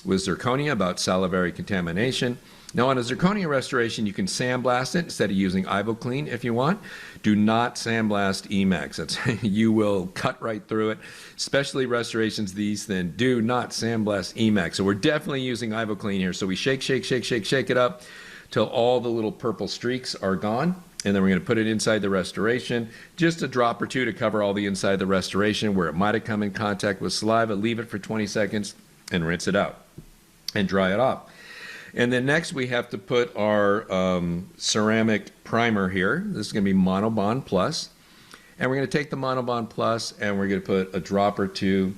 with zirconia about salivary contamination. Now on a zirconia restoration, you can sandblast it instead of using IvoClean if you want. Do not sandblast Emax. You will cut right through it, especially restorations these thin. Do not sandblast Emax. So we're definitely using IvoClean here. So we shake it up till all the little purple streaks are gone. And then we're going to put it inside the restoration, just a drop or two to cover all the inside of the restoration where it might have come in contact with saliva. Leave it for 20 seconds and rinse it out and dry it off. And then next we have to put our ceramic primer here. This is going to be Monobond Plus. And we're going to take the Monobond Plus and we're going to put a drop or two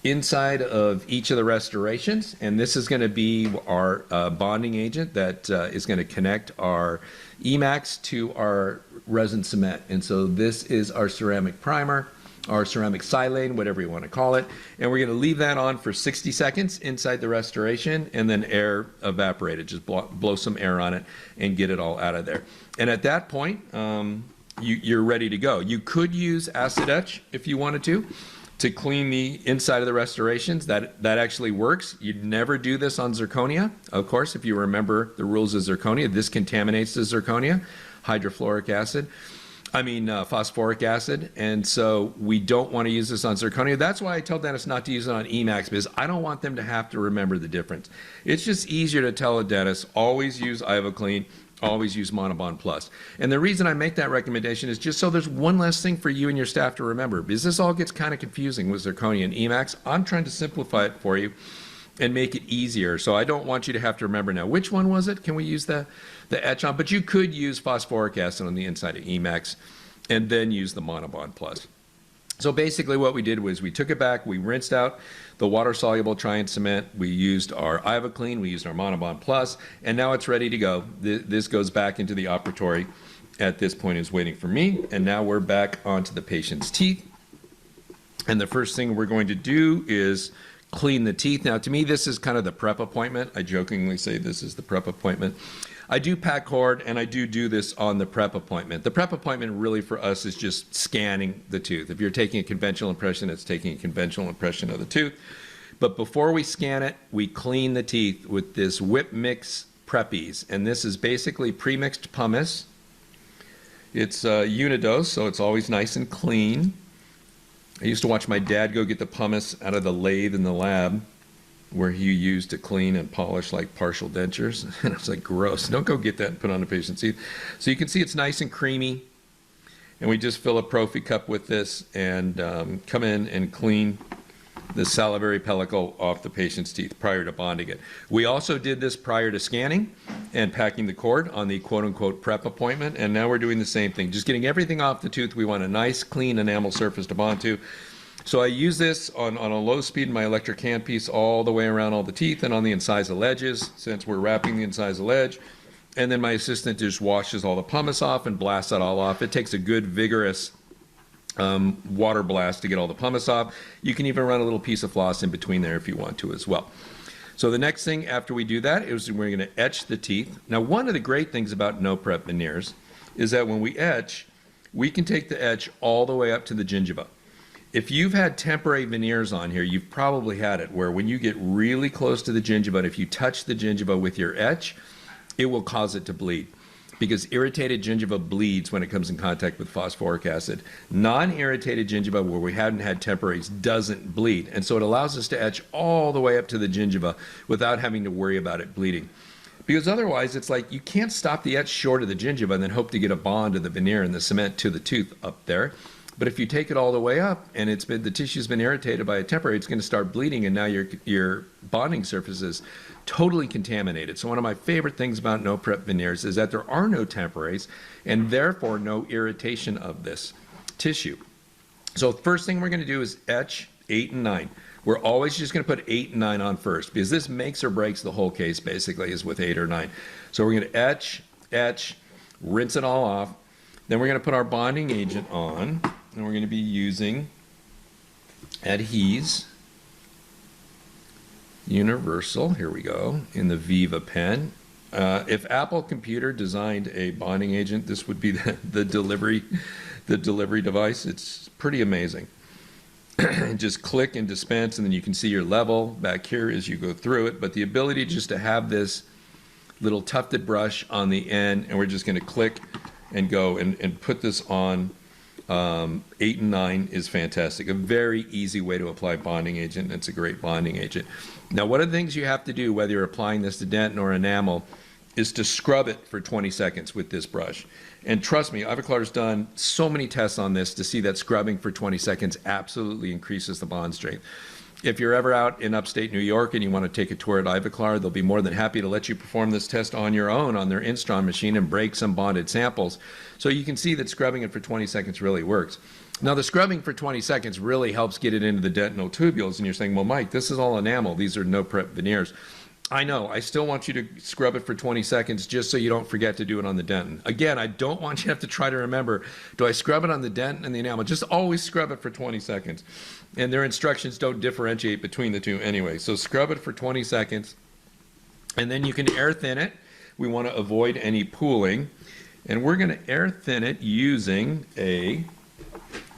inside of each of the restorations. And this is going to be our bonding agent that is going to connect our Emax to our resin cement. And so this is our ceramic primer, our ceramic silane, whatever you want to call it. And we're going to leave that on for 60 seconds inside the restoration and then air evaporate it. Just blow some air on it and get it all out of there. And at that point, you're ready to go. You could use acid etch if you wanted to clean the inside of the restorations. That actually works. You'd never do this on zirconia. Of course, if you remember the rules of zirconia, this contaminates the zirconia, phosphoric acid, and so we don't want to use this on zirconia. That's why I tell dentists not to use it on Emax, because I don't want them to have to remember the difference. It's just easier to tell a dentist, always use IvoClean, always use Monobond Plus. And the reason I make that recommendation is just so there's one less thing for you and your staff to remember, because this all gets kind of confusing with zirconia and Emax. I'm trying to simplify it for you and make it easier. So I don't want you to have to remember now, which one was it? Can we use the etch on? But you could use phosphoric acid on the inside of Emax and then use the Monobond Plus. So basically what we did was we took it back, we rinsed out the water-soluble tri-and cement, we used our IvoClean, we used our Monobond Plus, and now it's ready to go. This goes back into the operatory at this point, is waiting for me, and now we're back onto the patient's teeth. And the first thing we're going to do is clean the teeth. Now to me this is kind of the prep appointment. I jokingly say this is the prep appointment. I do pack cord and I do this on the prep appointment. The prep appointment really for us is just scanning the tooth. If you're taking a conventional impression, it's taking a conventional impression of the tooth. But before we scan it, we clean the teeth with this Whip Mix Preppies. And this is basically pre-mixed pumice. It's unidose, so it's always nice and clean. I used to watch my dad go get the pumice out of the lathe in the lab where he used to clean and polish like partial dentures. And it's like, gross. Don't go get that and put on a patient's teeth. So you can see it's nice and creamy. And we just fill a prophy cup with this and come in and clean the salivary pellicle off the patient's teeth prior to bonding it. We also did this prior to scanning and packing the cord on the quote-unquote prep appointment. And now we're doing the same thing, just getting everything off the tooth. We want a nice, clean enamel surface to bond to. So I use this on a low speed in my electric handpiece all the way around all the teeth and on the incisal ledges, since we're wrapping the incisal ledge. And then my assistant just washes all the pumice off and blasts that all off. It takes a good vigorous water blast to get all the pumice off. You can even run a little piece of floss in between there if you want to as well. So the next thing after we do that is we're going to etch the teeth. Now one of the great things about no prep veneers is that when we etch, we can take the etch all the way up to the gingiva. If you've had temporary veneers on here, you've probably had it where when you get really close to the gingiva, if you touch the gingiva with your etch, it will cause it to bleed, because irritated gingiva bleeds when it comes in contact with phosphoric acid. Non-irritated gingiva, where we hadn't had temporaries, doesn't bleed. And so it allows us to etch all the way up to the gingiva without having to worry about it bleeding. Because otherwise, it's like you can't stop the etch short of the gingiva and then hope to get a bond of the veneer and the cement to the tooth up there. But if you take it all the way up and the tissue's been irritated by a temporary, it's going to start bleeding, and now your bonding surface is totally contaminated. So one of my favorite things about no prep veneers is that there are no temporaries and therefore no irritation of this tissue. So first thing we're going to do is etch 8 and 9. We're always just going to put 8 and 9 on first, because this makes or breaks the whole case basically is with 8 or 9. So we're going to etch, rinse it all off. Then we're going to put our bonding agent on, and we're going to be using Adhesive Universal, here we go, in the Viva pen. If Apple Computer designed a bonding agent, this would be the delivery device. It's pretty amazing. Just click and dispense, and then you can see your level back here as you go through it. But the ability just to have this little tufted brush on the end, and we're just going to click and go and put this on 8 and 9 is fantastic. A very easy way to apply bonding agent, and it's a great bonding agent. Now, one of the things you have to do, whether you're applying this to dentin or enamel, is to scrub it for 20 seconds with this brush. And trust me, Ivoclar's done so many tests on this to see that scrubbing for 20 seconds absolutely increases the bond strength. If you're ever out in upstate New York and you want to take a tour at Ivoclar, they'll be more than happy to let you perform this test on your own on their Instron machine and break some bonded samples. So you can see that scrubbing it for 20 seconds really works. Now, the scrubbing for 20 seconds really helps get it into the dentinal tubules, and you're saying, well, Mike, this is all enamel. These are no prep veneers. I know. I still want you to scrub it for 20 seconds just so you don't forget to do it on the dentin. Again, I don't want you to have to try to remember, do I scrub it on the dentin and the enamel? Just always scrub it for 20 seconds. And their instructions don't differentiate between the two anyway. So scrub it for 20 seconds, and then you can air thin it. We want to avoid any pooling. And we're going to air thin it using a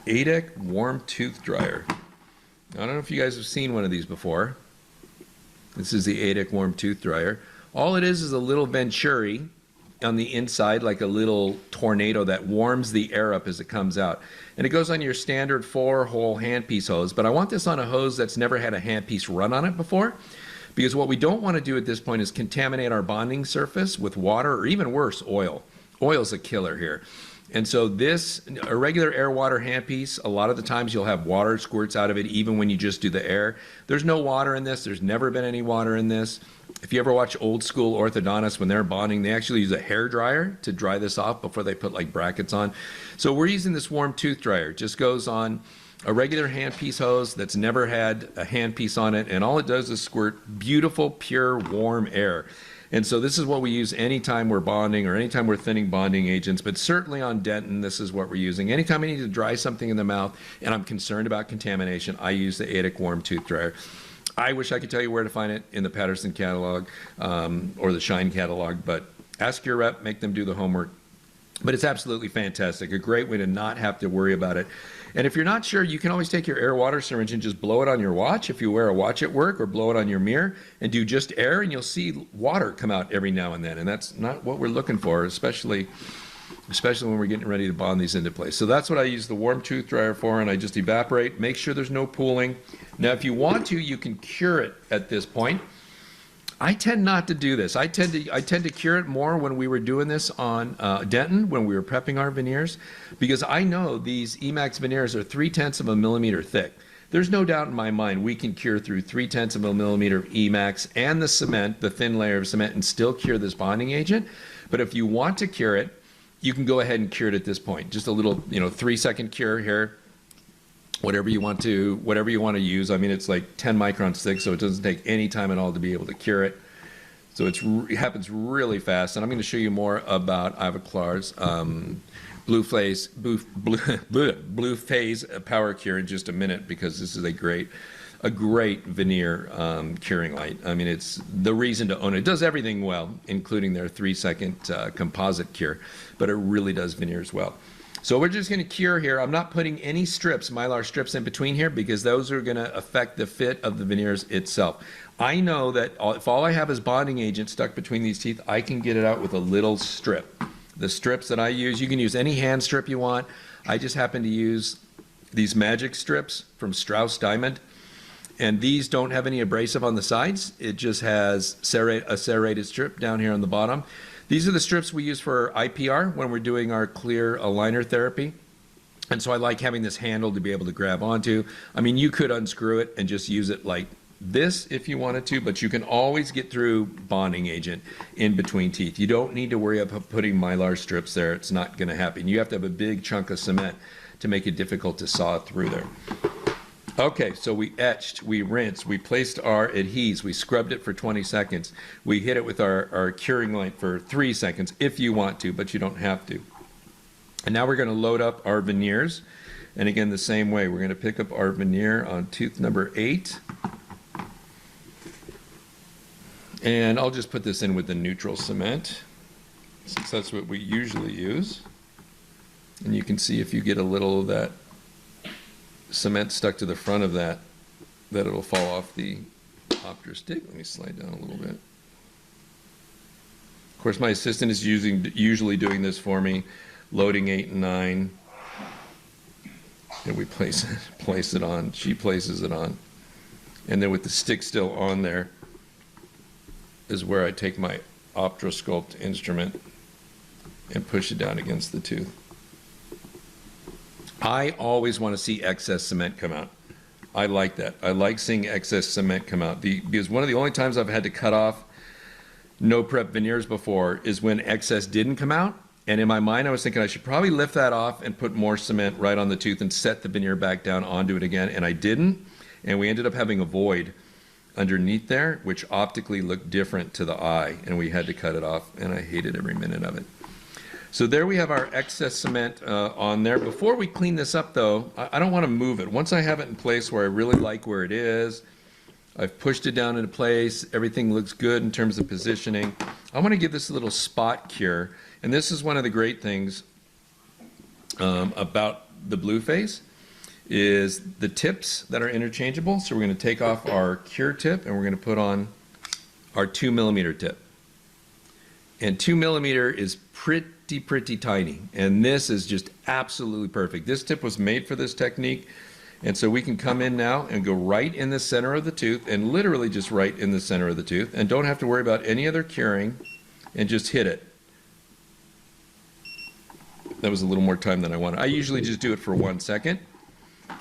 Esthetic warm tooth dryer. I don't know if you guys have seen one of these before. This is the Esthetic warm tooth dryer. All it is a little venturi on the inside, like a little tornado that warms the air up as it comes out. And it goes on your standard 4-hole handpiece hose, but I want this on a hose that's never had a handpiece run on it before, because what we don't want to do at this point is contaminate our bonding surface with water, or even worse, oil. Oil's a killer here. And so a regular air water handpiece, a lot of the times you'll have water squirts out of it even when you just do the air. There's no water in this. There's never been any water in this. If you ever watch old school orthodontists, when they're bonding, they actually use a hair dryer to dry this off before they put like brackets on. So we're using this warm tooth dryer. It just goes on a regular handpiece hose that's never had a handpiece on it, and all it does is squirt beautiful, pure, warm air. And so this is what we use anytime we're bonding or anytime we're thinning bonding agents, but certainly on dentin, this is what we're using. Anytime I need to dry something in the mouth and I'm concerned about contamination, I use the Esthetic warm tooth dryer. I wish I could tell you where to find it in the Patterson catalog or the Shine catalog, but ask your rep, make them do the homework. But it's absolutely fantastic, a great way to not have to worry about it. And if you're not sure, you can always take your air water syringe and just blow it on your watch if you wear a watch at work, or blow it on your mirror and do just air, and you'll see water come out every now and then. And that's not what we're looking for, especially when we're getting ready to bond these into place. So that's what I use the warm tooth dryer for, and I just evaporate, make sure there's no pooling. Now, if you want to, you can cure it at this point. I tend not to do this. I tend to cure it more when we were doing this on dentin, when we were prepping our veneers, because I know these Emax veneers are 3/10 of a millimeter thick. There's no doubt in my mind we can cure through 3/10 of a millimeter of Emax and the cement, the thin layer of cement, and still cure this bonding agent. But if you want to cure it, you can go ahead and cure it at this point. Just a little, 3-second cure here. Whatever you want to use. I mean, it's like 10 microns thick, so it doesn't take any time at all to be able to cure it. So it happens really fast, and I'm going to show you more about Ivoclar's Blue Phase Power Cure in just a minute, because this is a great veneer curing light. I mean, it's the reason to own it. It does everything well, including their 3-second composite cure, but it really does veneers well. So we're just going to cure here. I'm not putting any strips, mylar strips, in between here, because those are going to affect the fit of the veneers itself. I know that if all I have is bonding agent stuck between these teeth, I can get it out with a little strip. The strips that I use, you can use any hand strip you want. I just happen to use these magic strips from Strauss Diamond, and these don't have any abrasive on the sides. It just has a serrated strip down here on the bottom. These are the strips we use for IPR when we're doing our clear aligner therapy. And so I like having this handle to be able to grab onto. I mean, you could unscrew it and just use it like this if you wanted to, but you can always get through bonding agent in between teeth. You don't need to worry about putting Mylar strips there. It's not going to happen. You have to have a big chunk of cement to make it difficult to saw through there. Okay, so we etched, we rinsed, we placed our adhesive, we scrubbed it for 20 seconds. We hit it with our curing light for 3 seconds if you want to, but you don't have to. And now we're going to load up our veneers. And again, the same way, we're going to pick up our veneer on tooth number 8. And I'll just put this in with the neutral cement, since that's what we usually use. And you can see if you get a little of that cement stuck to the front of that it'll fall off the opter stick. Let me slide down a little bit. Of course, my assistant is usually doing this for me, loading 8 and 9. And we place it on. She places it on. And then with the stick still on there is where I take my Optrosculpt instrument and push it down against the tooth. I always want to see excess cement come out. I like that. I like seeing excess cement come out. Because one of the only times I've had to cut off no prep veneers before is when excess didn't come out. And in my mind, I was thinking I should probably lift that off and put more cement right on the tooth and set the veneer back down onto it again. And I didn't. And we ended up having a void underneath there, which optically looked different to the eye. And we had to cut it off. And I hated every minute of it. So there we have our excess cement on there. Before we clean this up though, I don't want to move it. Once I have it in place where I really like where it is, I've pushed it down into place, everything looks good in terms of positioning. I want to give this a little spot cure. And this is one of the great things about the Blue Face is the tips that are interchangeable. So we're going to take off our cure tip and we're going to put on our 2mm tip. And 2mm is pretty tiny, and this is just absolutely perfect. This tip was made for this technique, and so we can come in now and go right in the center of the tooth, and literally just right in the center of the tooth, and don't have to worry about any other curing, and just hit it. That was a little more time than I wanted. I usually just do it for 1 second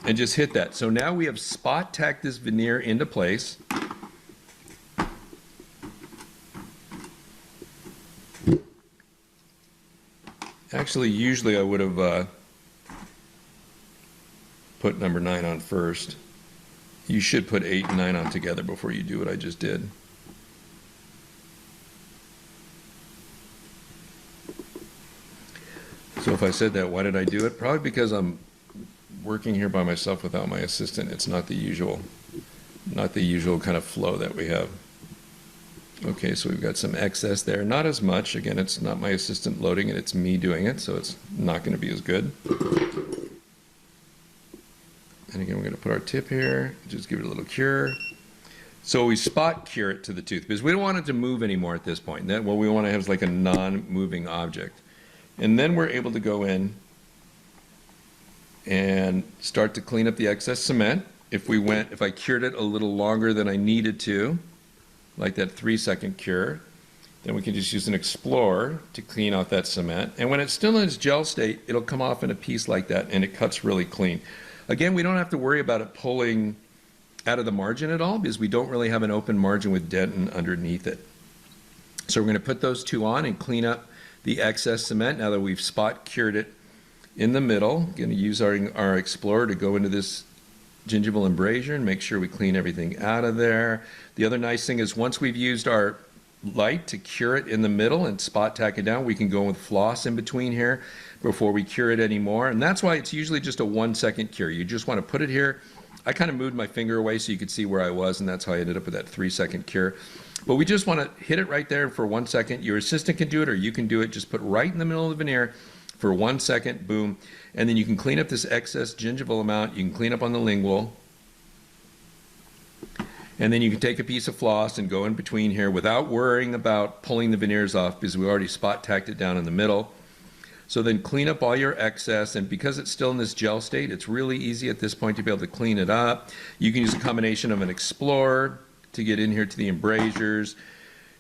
and just hit that. So now we have spot tacked this veneer into place. Actually, usually I would have put number 9 on first. You should put 8 and 9 on together before you do what I just did. So if I said that, why did I do it? Probably because I'm working here by myself without my assistant. It's not the usual kind of flow that we have. Okay, so we've got some excess there. Not as much. Again, it's not my assistant loading it, it's me doing it, so it's not going to be as good. And again, we're going to put our tip here, just give it a little cure. So we spot cure it to the tooth, because we don't want it to move anymore at this point. What we want to have is like a non-moving object. And then we're able to go in and start to clean up the excess cement. If I cured it a little longer than I needed to, like that 3-second cure, then we can just use an Explorer to clean out that cement. And when it's still in its gel state, it'll come off in a piece like that, and it cuts really clean. Again, we don't have to worry about it pulling out of the margin at all, because we don't really have an open margin with dentin underneath it. So we're going to put those two on and clean up the excess cement now that we've spot cured it in the middle. Going to use our Explorer to go into this gingival embrasure and make sure we clean everything out of there. The other nice thing is once we've used our light to cure it in the middle and spot tack it down, we can go with floss in between here before we cure it anymore. And that's why it's usually just a 1-second cure. You just want to put it here. I kind of moved my finger away so you could see where I was, and that's how I ended up with that 3-second cure. But we just want to hit it right there for 1 second. Your assistant can do it, or you can do it. Just put right in the middle of the veneer for 1 second, boom. And then you can clean up this excess gingival amount. You can clean up on the lingual. And then you can take a piece of floss and go in between here without worrying about pulling the veneers off, because we already spot tacked it down in the middle. So then clean up all your excess, and because it's still in this gel state, it's really easy at this point to be able to clean it up. You can use a combination of an Explorer to get in here to the embrasures.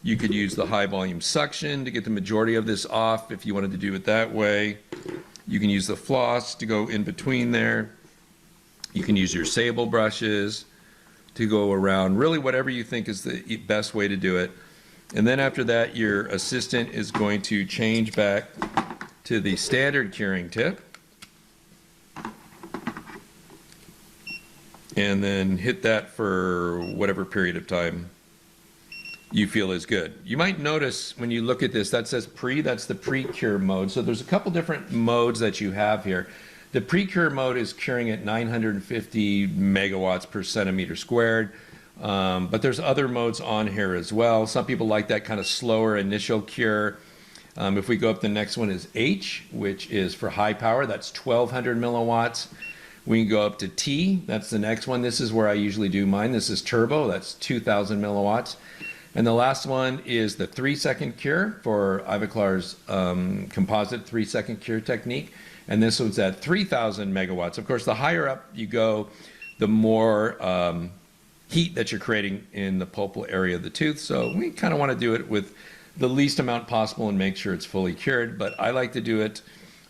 You could use the high volume suction to get the majority of this off if you wanted to do it that way. You can use the floss to go in between there. You can use your sable brushes to go around, really whatever you think is the best way to do it. And then after that, your assistant is going to change back to the standard curing tip. And then hit that for whatever period of time you feel is good. You might notice when you look at this, that says pre, that's the pre-cure mode. So there's a couple different modes that you have here. The pre-cure mode is curing at 950 megawatts per centimeter squared. But there's other modes on here as well. Some people like that kind of slower initial cure. If we go up, the next one is H, which is for high power. That's 1200 milliwatts. We can go up to T. That's the next one. This is where I usually do mine. This is turbo. That's 2000 milliwatts. And the last one is the 3-second cure for Ivoclar's composite 3-second cure technique. And this one's at 3000 megawatts. Of course, the higher up you go, the more heat that you're creating in the pulpal area of the tooth. So we kind of want to do it with the least amount possible and make sure it's fully cured. But I like to do it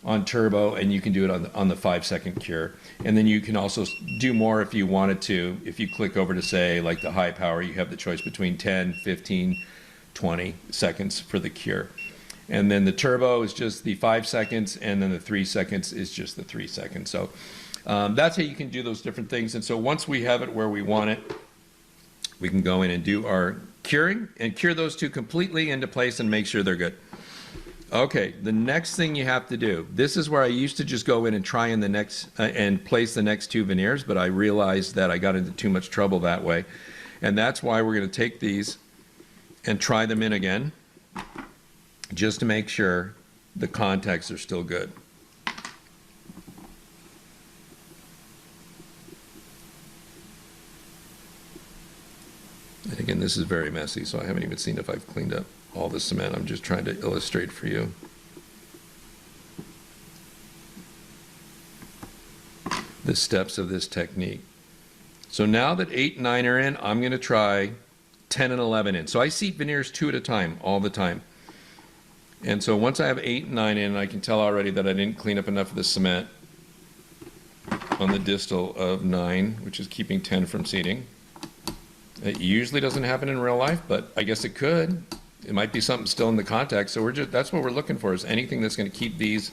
on turbo, and you can do it on the 5-second cure. And then you can also do more if you wanted to. If you click over to say like the high power, you have the choice between 10, 15, 20 seconds for the cure. And then the turbo is just the 5 seconds, and then the 3 seconds is just the 3 seconds. So that's how you can do those different things. And so once we have it where we want it, we can go in and do our curing and cure those two completely into place and make sure they're good. Okay, the next thing you have to do, this is where I used to just go in and try in the next and place the next two veneers, but I realized that I got into too much trouble that way. And that's why we're going to take these and try them in again, just to make sure the contacts are still good. And again, this is very messy, so I haven't even seen if I've cleaned up all the cement. I'm just trying to illustrate for you. The steps of this technique. So now that 8 and 9 are in, I'm going to try 10 and 11 in. So I seat veneers 2 at a time, all the time. And so once I have 8 and 9 in, I can tell already that I didn't clean up enough of the cement on the distal of 9, which is keeping 10 from seating. It usually doesn't happen in real life, but I guess it could. It might be something still in the contact, so that's what we're looking for, is anything that's going to keep these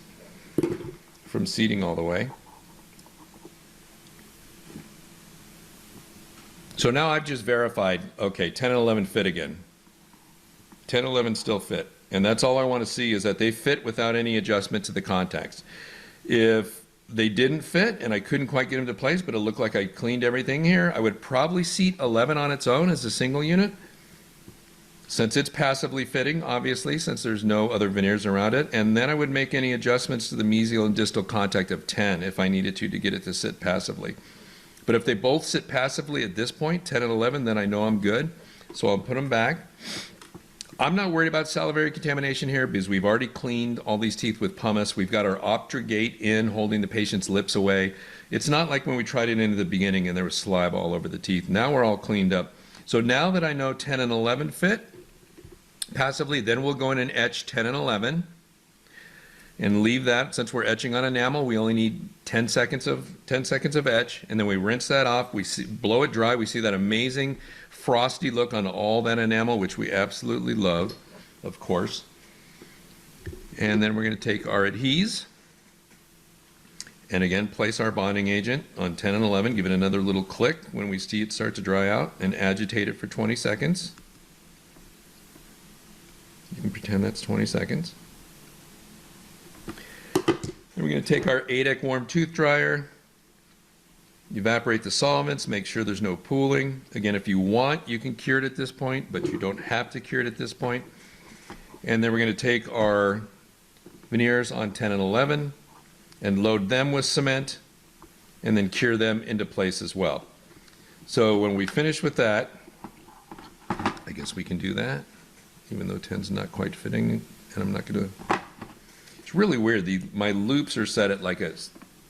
from seating all the way. So now I've just verified, okay, 10 and 11 fit again. 10 and 11 still fit. And that's all I want to see, is that they fit without any adjustment to the contacts. If they didn't fit and I couldn't quite get them to place, but it looked like I cleaned everything here, I would probably seat 11 on its own as a single unit. Since it's passively fitting, obviously, since there's no other veneers around it, and then I would make any adjustments to the mesial and distal contact of 10 if I needed to get it to sit passively. But if they both sit passively at this point, 10 and 11, then I know I'm good. So I'll put them back. I'm not worried about salivary contamination here because we've already cleaned all these teeth with pumice. We've got our Optragate in, holding the patient's lips away. It's not like when we tried it in the beginning and there was saliva all over the teeth. Now we're all cleaned up. So now that I know 10 and 11 fit passively, then we'll go in and etch 10 and 11 and leave that. Since we're etching on enamel, we only need 10 seconds of etch, and then we rinse that off. We blow it dry. We see that amazing frosty look on all that enamel, which we absolutely love, of course. And then we're going to take our adhesive and again place our bonding agent on 10 and 11, give it another little click when we see it start to dry out, and agitate it for 20 seconds. You can pretend that's 20 seconds. Then we're going to take our ADEC warm tooth dryer, evaporate the solvents, make sure there's no pooling. Again, if you want, you can cure it at this point, but you don't have to cure it at this point. And then we're going to take our veneers on 10 and 11 and load them with cement and then cure them into place as well. So when we finish with that, I guess we can do that, even though 10's not quite fitting, and I'm not going to. It's really weird. My loops are set at like a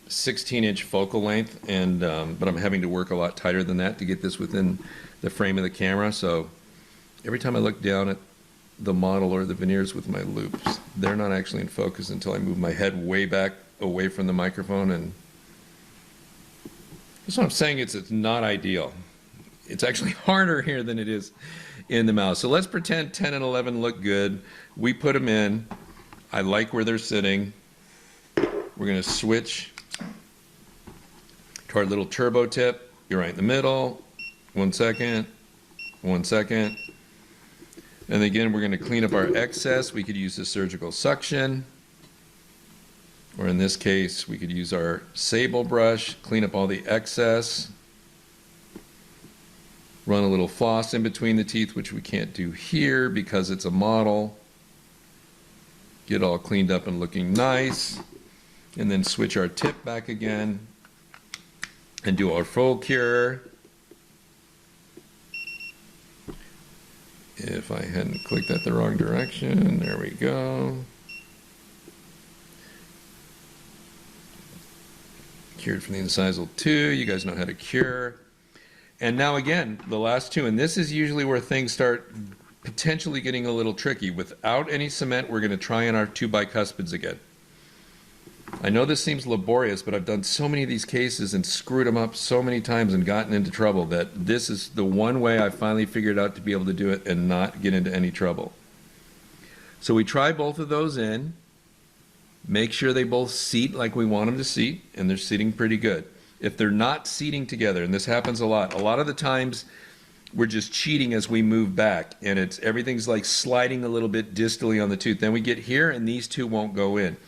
16-inch focal length, and but I'm having to work a lot tighter than that to get this within the frame of the camera. So every time I look down at the model or the veneers with my loops, they're not actually in focus until I move my head way back away from the microphone, and that's what I'm saying. It's not ideal. It's actually harder here than it is in the mouth. So let's pretend 10 and 11 look good. We put them in. I like where they're sitting. We're going to switch to our little turbo tip. You're right in the middle. 1 second. 1 second. And again, we're going to clean up our excess. We could use the surgical suction. Or in this case, we could use our sable brush, clean up all the excess. Run a little floss in between the teeth, which we can't do here because it's a model. Get all cleaned up and looking nice. And then switch our tip back again and do our full cure. If I hadn't clicked that the wrong direction, there we go. Cured from the incisal 2, you guys know how to cure. And now again, the last 2, and this is usually where things start potentially getting a little tricky. Without any cement, we're going to try on our 2 bicuspids again. I know this seems laborious, but I've done so many of these cases and screwed them up so many times and gotten into trouble that this is the one way I finally figured out to be able to do it and not get into any trouble. So we try both of those in. Make sure they both seat like we want them to seat, and they're seating pretty good. If they're not seating together, and this happens a lot of the times we're just cheating as we move back, and everything's like sliding a little bit distally on the tooth. Then we get here, and these 2 won't go in.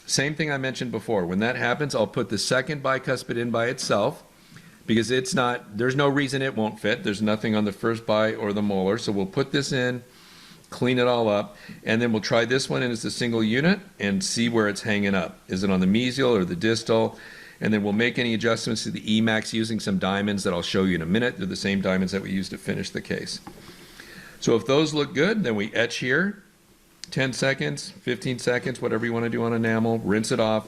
Same thing I mentioned before. When that happens, I'll put the second bicuspid in by itself because there's no reason it won't fit. There's nothing on the first bi or the molar. So we'll put this in, clean it all up, and then we'll try this one in as a single unit and see where it's hanging up. Is it on the mesial or the distal? And then we'll make any adjustments to the Emax using some diamonds that I'll show you in a minute. They're the same diamonds that we used to finish the case. So if those look good, then we etch here. 10 seconds, 15 seconds, whatever you want to do on enamel, rinse it off,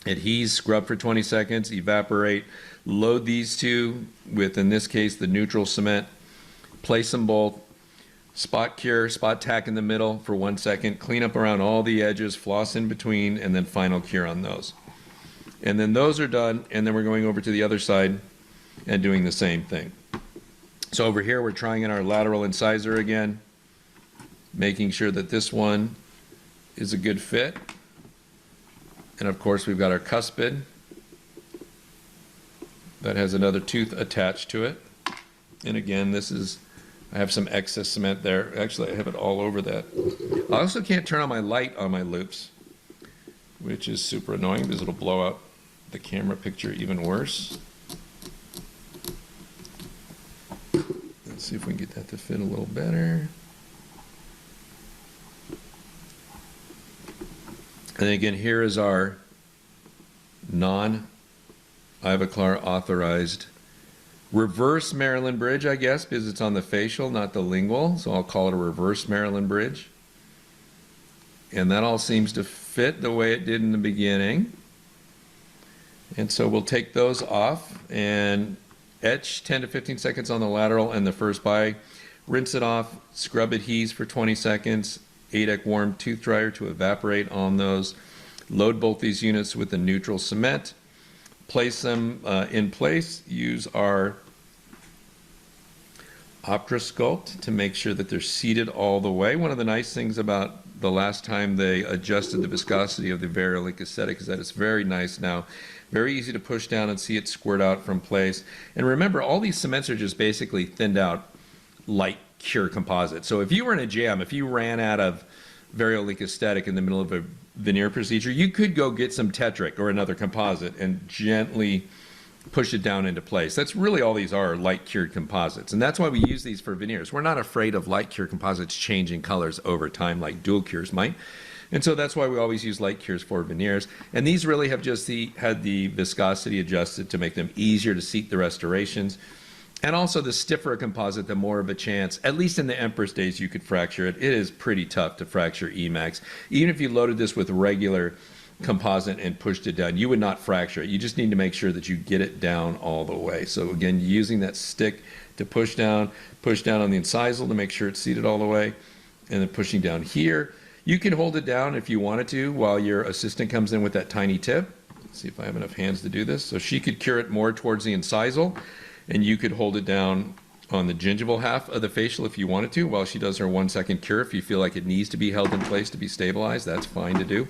adhese, scrub for 20 seconds, evaporate, load these 2 with, in this case, the neutral cement, place them both, spot cure, spot tack in the middle for 1 second, clean up around all the edges, floss in between, and then final cure on those. And then those are done, and then we're going over to the other side and doing the same thing. So over here, we're trying in our lateral incisor again, making sure that this one is a good fit. And of course, we've got our cuspid that has another tooth attached to it. And again, I have some excess cement there. Actually, I have it all over that. I also can't turn on my light on my loops, which is super annoying because it'll blow out the camera picture even worse. Let's see if we can get that to fit a little better. And again, here is our non-Ivoclar authorized reverse Maryland bridge, I guess, because it's on the facial, not the lingual. So I'll call it a reverse Maryland bridge. And that all seems to fit the way it did in the beginning. And so we'll take those off and etch 10 to 15 seconds on the lateral and the first bi. Rinse it off, scrub adhese for 20 seconds. ADEC warm tooth dryer to evaporate on those. Load both these units with the neutral cement. Place them in place. Use our Optrasculpt to make sure that they're seated all the way. One of the nice things about the last time they adjusted the viscosity of the Variolink Aesthetic is that it's very nice now. Very easy to push down and see it squirt out from place. And remember, all these cements are just basically thinned out light cure composite. So if you were in a jam, if you ran out of Variolink Aesthetic in the middle of a veneer procedure, you could go get some Tetric or another composite and gently push it down into place. That's really all these are, light cured composites. And that's why we use these for veneers. We're not afraid of light cure composites changing colors over time like dual cures might. And so that's why we always use light cures for veneers. And these really have just had the viscosity adjusted to make them easier to seat the restorations. And also the stiffer a composite, the more of a chance, at least in the Empress days, you could fracture it. It is pretty tough to fracture Emax. Even if you loaded this with regular composite and pushed it down, you would not fracture it. You just need to make sure that you get it down all the way. So again, using that stick to push down on the incisal to make sure it's seated all the way, and then pushing down here. You can hold it down if you wanted to while your assistant comes in with that tiny tip. Let's see if I have enough hands to do this. So she could cure it more towards the incisal, and you could hold it down on the gingival half of the facial if you wanted to while she does her 1 second cure. If you feel like it needs to be held in place to be stabilized, that's fine to do.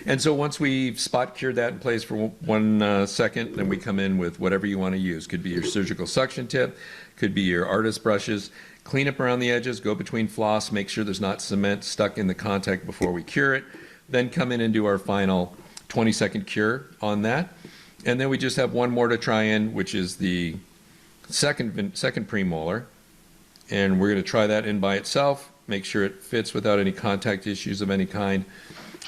And so once we've spot cured that in place for 1 second, then we come in with whatever you want to use. Could be your surgical suction tip, could be your artist brushes. Clean up around the edges, go between floss, make sure there's not cement stuck in the contact before we cure it. Then come in and do our final 20-second cure on that. And then we just have one more to try in, which is the second premolar. And we're going to try that in by itself, make sure it fits without any contact issues of any kind.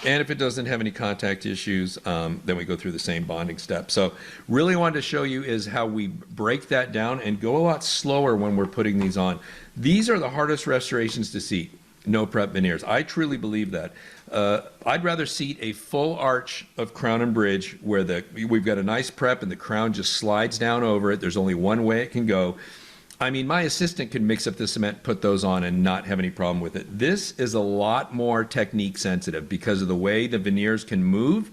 And if it doesn't have any contact issues, then we go through the same bonding step. So really wanted to show you is how we break that down and go a lot slower when we're putting these on. These are the hardest restorations to seat, no prep veneers. I truly believe that. I'd rather seat a full arch of crown and bridge where we've got a nice prep and the crown just slides down over it. There's only one way it can go. I mean, my assistant could mix up the cement, put those on, and not have any problem with it. This is a lot more technique sensitive because of the way the veneers can move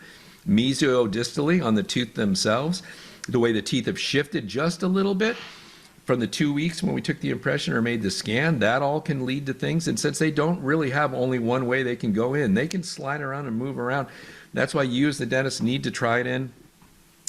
mesiodistally on the tooth themselves, the way the teeth have shifted just a little bit from the 2 weeks when we took the impression or made the scan. That all can lead to things. And since they don't really have only one way they can go in, they can slide around and move around. That's why you as the dentist need to try it in.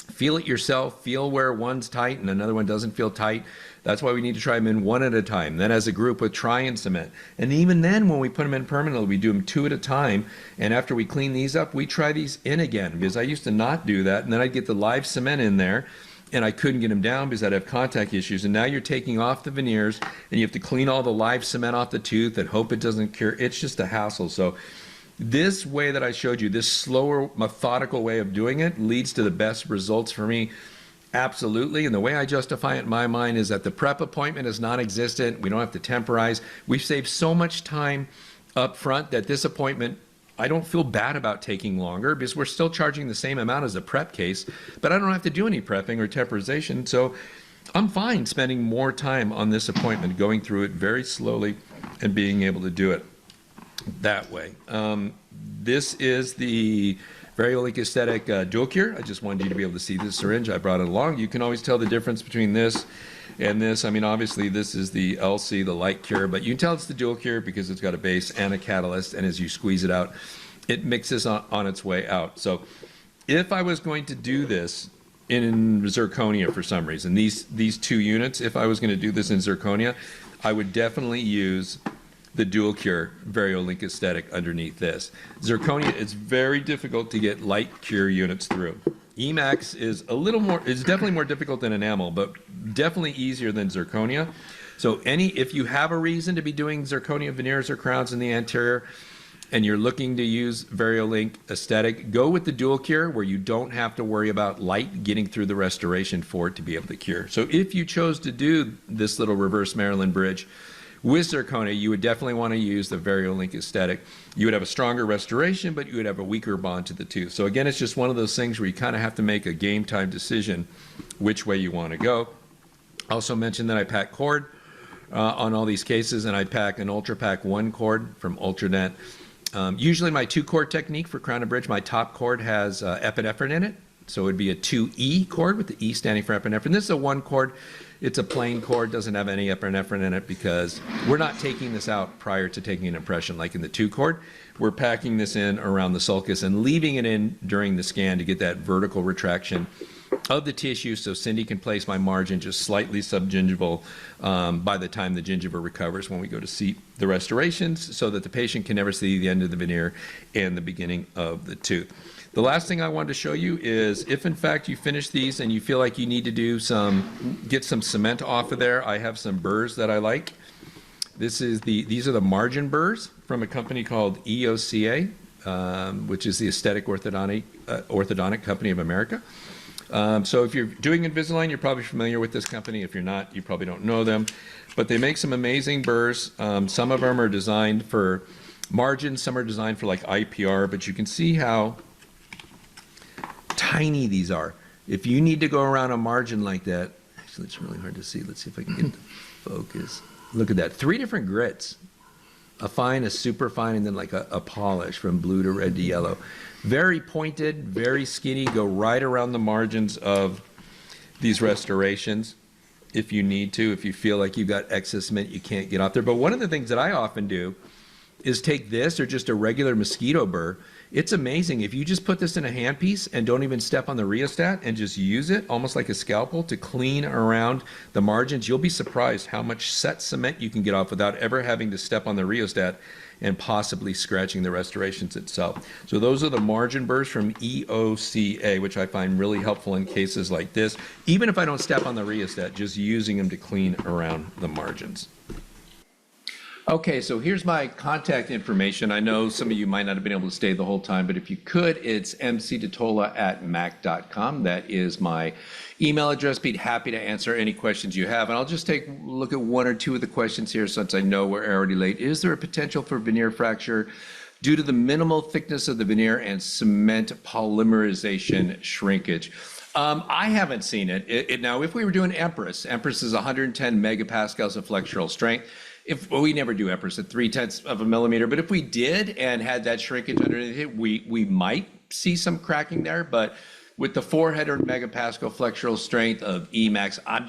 Feel it yourself, feel where one's tight and another one doesn't feel tight. That's why we need to try them in one at a time. Then as a group with try and cement. And even then when we put them in permanently, we do them 2 at a time. And after we clean these up, we try these in again because I used to not do that. And then I'd get the live cement in there and I couldn't get them down because I'd have contact issues. And now you're taking off the veneers and you have to clean all the live cement off the tooth and hope it doesn't cure. It's just a hassle. So this way that I showed you, this slower, methodical way of doing it leads to the best results for me. Absolutely. And the way I justify it in my mind is that the prep appointment is non-existent. We don't have to temporize. We've saved so much time up front that this appointment, I don't feel bad about taking longer because we're still charging the same amount as a prep case, but I don't have to do any prepping or temporization. So I'm fine spending more time on this appointment, going through it very slowly and being able to do it that way. This is the Variolink Aesthetic Dual Cure. I just wanted you to be able to see this syringe. I brought it along. You can always tell the difference between this and this. I mean, obviously this is the LC, the light cure, but you can tell it's the Dual Cure because it's got a base and a catalyst, and as you squeeze it out, it mixes on its way out. So if I was going to do this in zirconia for some reason, these 2 units, if I was going to do this in zirconia, I would definitely use the Dual Cure Variolink Aesthetic underneath this. Zirconia, it's very difficult to get light cure units through. Emax is definitely more difficult than enamel, but definitely easier than zirconia. So if you have a reason to be doing zirconia veneers or crowns in the anterior and you're looking to use Variolink Aesthetic, go with the Dual Cure where you don't have to worry about light getting through the restoration for it to be able to cure. So if you chose to do this little reverse Maryland bridge with zirconia, you would definitely want to use the Variolink Aesthetic. You would have a stronger restoration, but you would have a weaker bond to the tooth. So again, it's just one of those things where you kind of have to make a game time decision which way you want to go. Also mentioned that I pack cord on all these cases, and I pack an Ultra Pack 1 cord from Ultradent. Usually my 2-cord technique for crown and bridge, my top cord has epinephrine in it. So it would be a 2E cord with the E standing for epinephrine. This is a 1 cord. It's a plain cord, doesn't have any epinephrine in it because we're not taking this out prior to taking an impression like in the 2 cord. We're packing this in around the sulcus and leaving it in during the scan to get that vertical retraction of the tissue so Cindy can place my margin just slightly subgingival by the time the gingiva recovers when we go to seat the restorations so that the patient can never see the end of the veneer and the beginning of the tooth. The last thing I wanted to show you is if in fact you finish these and you feel like you need to get some cement off of there, I have some burrs that I like. These are the margin burrs from a company called EOCA, which is the Aesthetic Orthodontic Company of America. So if you're doing Invisalign, you're probably familiar with this company. If you're not, you probably don't know them. But they make some amazing burrs. Some of them are designed for margins, some are designed for like IPR, but you can see how tiny these are. If you need to go around a margin like that, actually it's really hard to see. Let's see if I can get the focus. Look at that, 3 different grits. a fine, a super fine, and then like a polish from blue to red to yellow. Very pointed, very skinny, go right around the margins of these restorations if you need to, if you feel like you've got excess cement you can't get off there. But one of the things that I often do is take this or just a regular mosquito burr. It's amazing. If you just put this in a handpiece and don't even step on the rheostat and just use it almost like a scalpel to clean around the margins, you'll be surprised how much set cement you can get off without ever having to step on the rheostat and possibly scratching the restorations itself. So those are the margin burrs from EOCA, which I find really helpful in cases like this. Even if I don't step on the rheostat, just using them to clean around the margins. Okay, so here's my contact information. I know some of you might not have been able to stay the whole time, but if you could, it's mcdotola@mac.com. That is my email address. Be happy to answer any questions you have. And I'll just take a look at one or two of the questions here since I know we're already late. Is there a potential for veneer fracture due to the minimal thickness of the veneer and cement polymerization shrinkage? I haven't seen it. Now, if we were doing Empress is 110 megapascals of flexural strength. Well, we never do Empress at 0.3 of a millimeter, but if we did and had that shrinkage underneath it, we might see some cracking there. But with the 400 megapascal flexural strength of Emax, I'm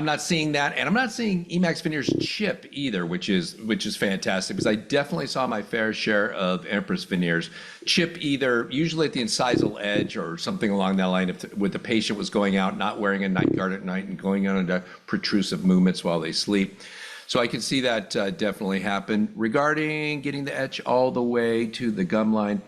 not seeing that, and I'm not seeing Emax veneers chip either, which is fantastic, because I definitely saw my fair share of Empress veneers chip either usually at the incisal edge or something along that line with the patient was going out, not wearing a night guard at night and going out into protrusive movements while they sleep. So I can see that definitely happen. Regarding getting the etch all the way to the gum line,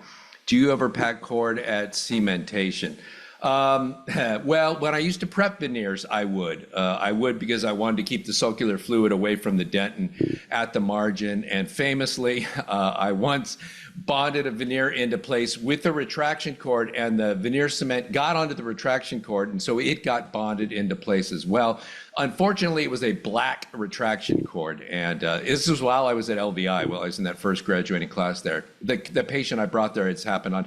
do you ever pack cord at cementation? Well, when I used to prep veneers, I would because I wanted to keep the sulcular fluid away from the dentin at the margin. And famously, I once bonded a veneer into place with the retraction cord, and the veneer cement got onto the retraction cord, and so it got bonded into place as well. Unfortunately, it was a black retraction cord, and this was while I was at LVI, while I was in that first graduating class there. The patient I brought there, it's happened on.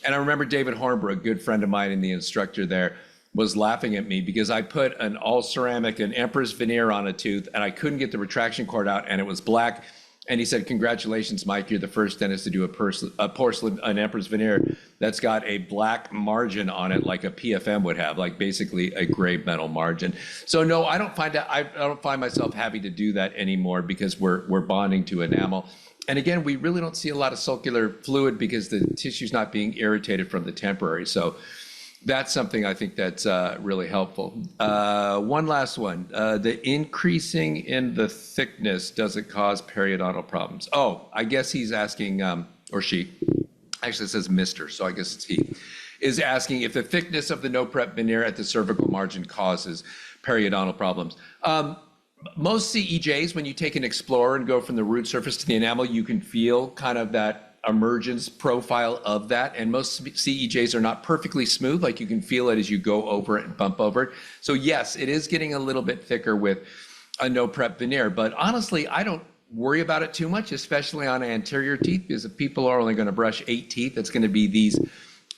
And I remember David Hornbrook, a good friend of mine and the instructor there, was laughing at me because I put an all ceramic and Empress veneer on a tooth, and I couldn't get the retraction cord out, and it was black. And he said, "Congratulations, Mike, you're the first dentist to do an Empress veneer that's got a black margin on it like a PFM would have, like basically a gray metal margin." So no, I don't find myself having to do that anymore because we're bonding to enamel. And again, we really don't see a lot of sulcular fluid because the tissue's not being irritated from the temporary. So that's something I think that's really helpful. One last one. The increasing in the thickness, does it cause periodontal problems? Oh, I guess he's asking, or she, actually it says Mr., so I guess it's he, is asking if the thickness of the no prep veneer at the cervical margin causes periodontal problems. Most CEJs, when you take an Explorer and go from the root surface to the enamel, you can feel kind of that emergence profile of that. And most CEJs are not perfectly smooth, like you can feel it as you go over it and bump over it. So yes, it is getting a little bit thicker with a no prep veneer, but honestly, I don't worry about it too much, especially on anterior teeth, because if people are only going to brush 8 teeth, it's going to be these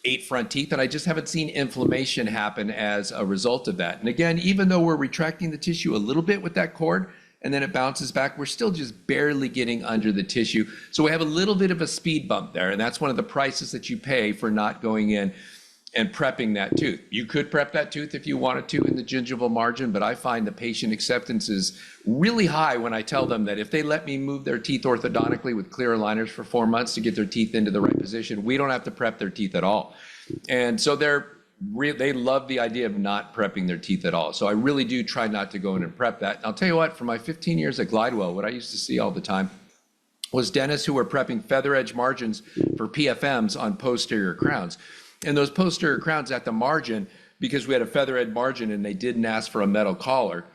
8 front teeth, and I just haven't seen inflammation happen as a result of that. And again, even though we're retracting the tissue a little bit with that cord and then it bounces back, we're still just barely getting under the tissue. So we have a little bit of a speed bump there, and that's one of the prices that you pay for not going in and prepping that tooth. You could prep that tooth if you wanted to in the gingival margin, but I find the patient acceptance is really high when I tell them that if they let me move their teeth orthodontically with clear aligners for 4 months to get their teeth into the right position, we don't have to prep their teeth at all. And so they love the idea of not prepping their teeth at all. So I really do try not to go in and prep that. And I'll tell you what, for my 15 years at Glidewell, what I used to see all the time was dentists who were prepping feather edge margins for PFMs on posterior crowns. And those posterior crowns at the margin, because we had a feather edge margin and they didn't ask for a metal collar,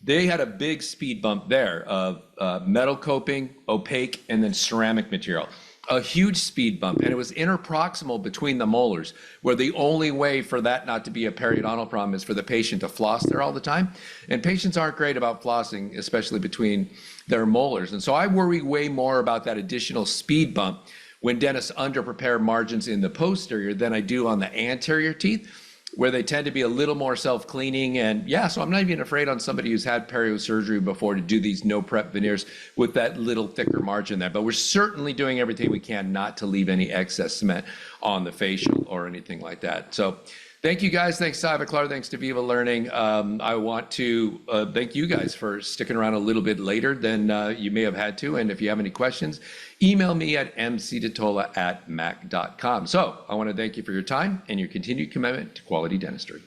they had a big speed bump there of metal coping, opaque, and then ceramic material. A huge speed bump, and it was interproximal between the molars, where the only way for that not to be a periodontal problem is for the patient to floss there all the time. And patients aren't great about flossing, especially between their molars. And so I worry way more about that additional speed bump when dentists underprepare margins in the posterior than I do on the anterior teeth. where they tend to be a little more self-cleaning. And yeah, so I'm not even afraid on somebody who's had perio surgery before to do these no prep veneers with that little thicker margin there. But we're certainly doing everything we can not to leave any excess cement on the facial or anything like that. So thank you guys. Thanks to Ivoclar. Thanks to Viva Learning. I want to thank you guys for sticking around a little bit later than you may have had to. And if you have any questions, email me at mcdotola@mac.com. So I want to thank you for your time and your continued commitment to quality dentistry.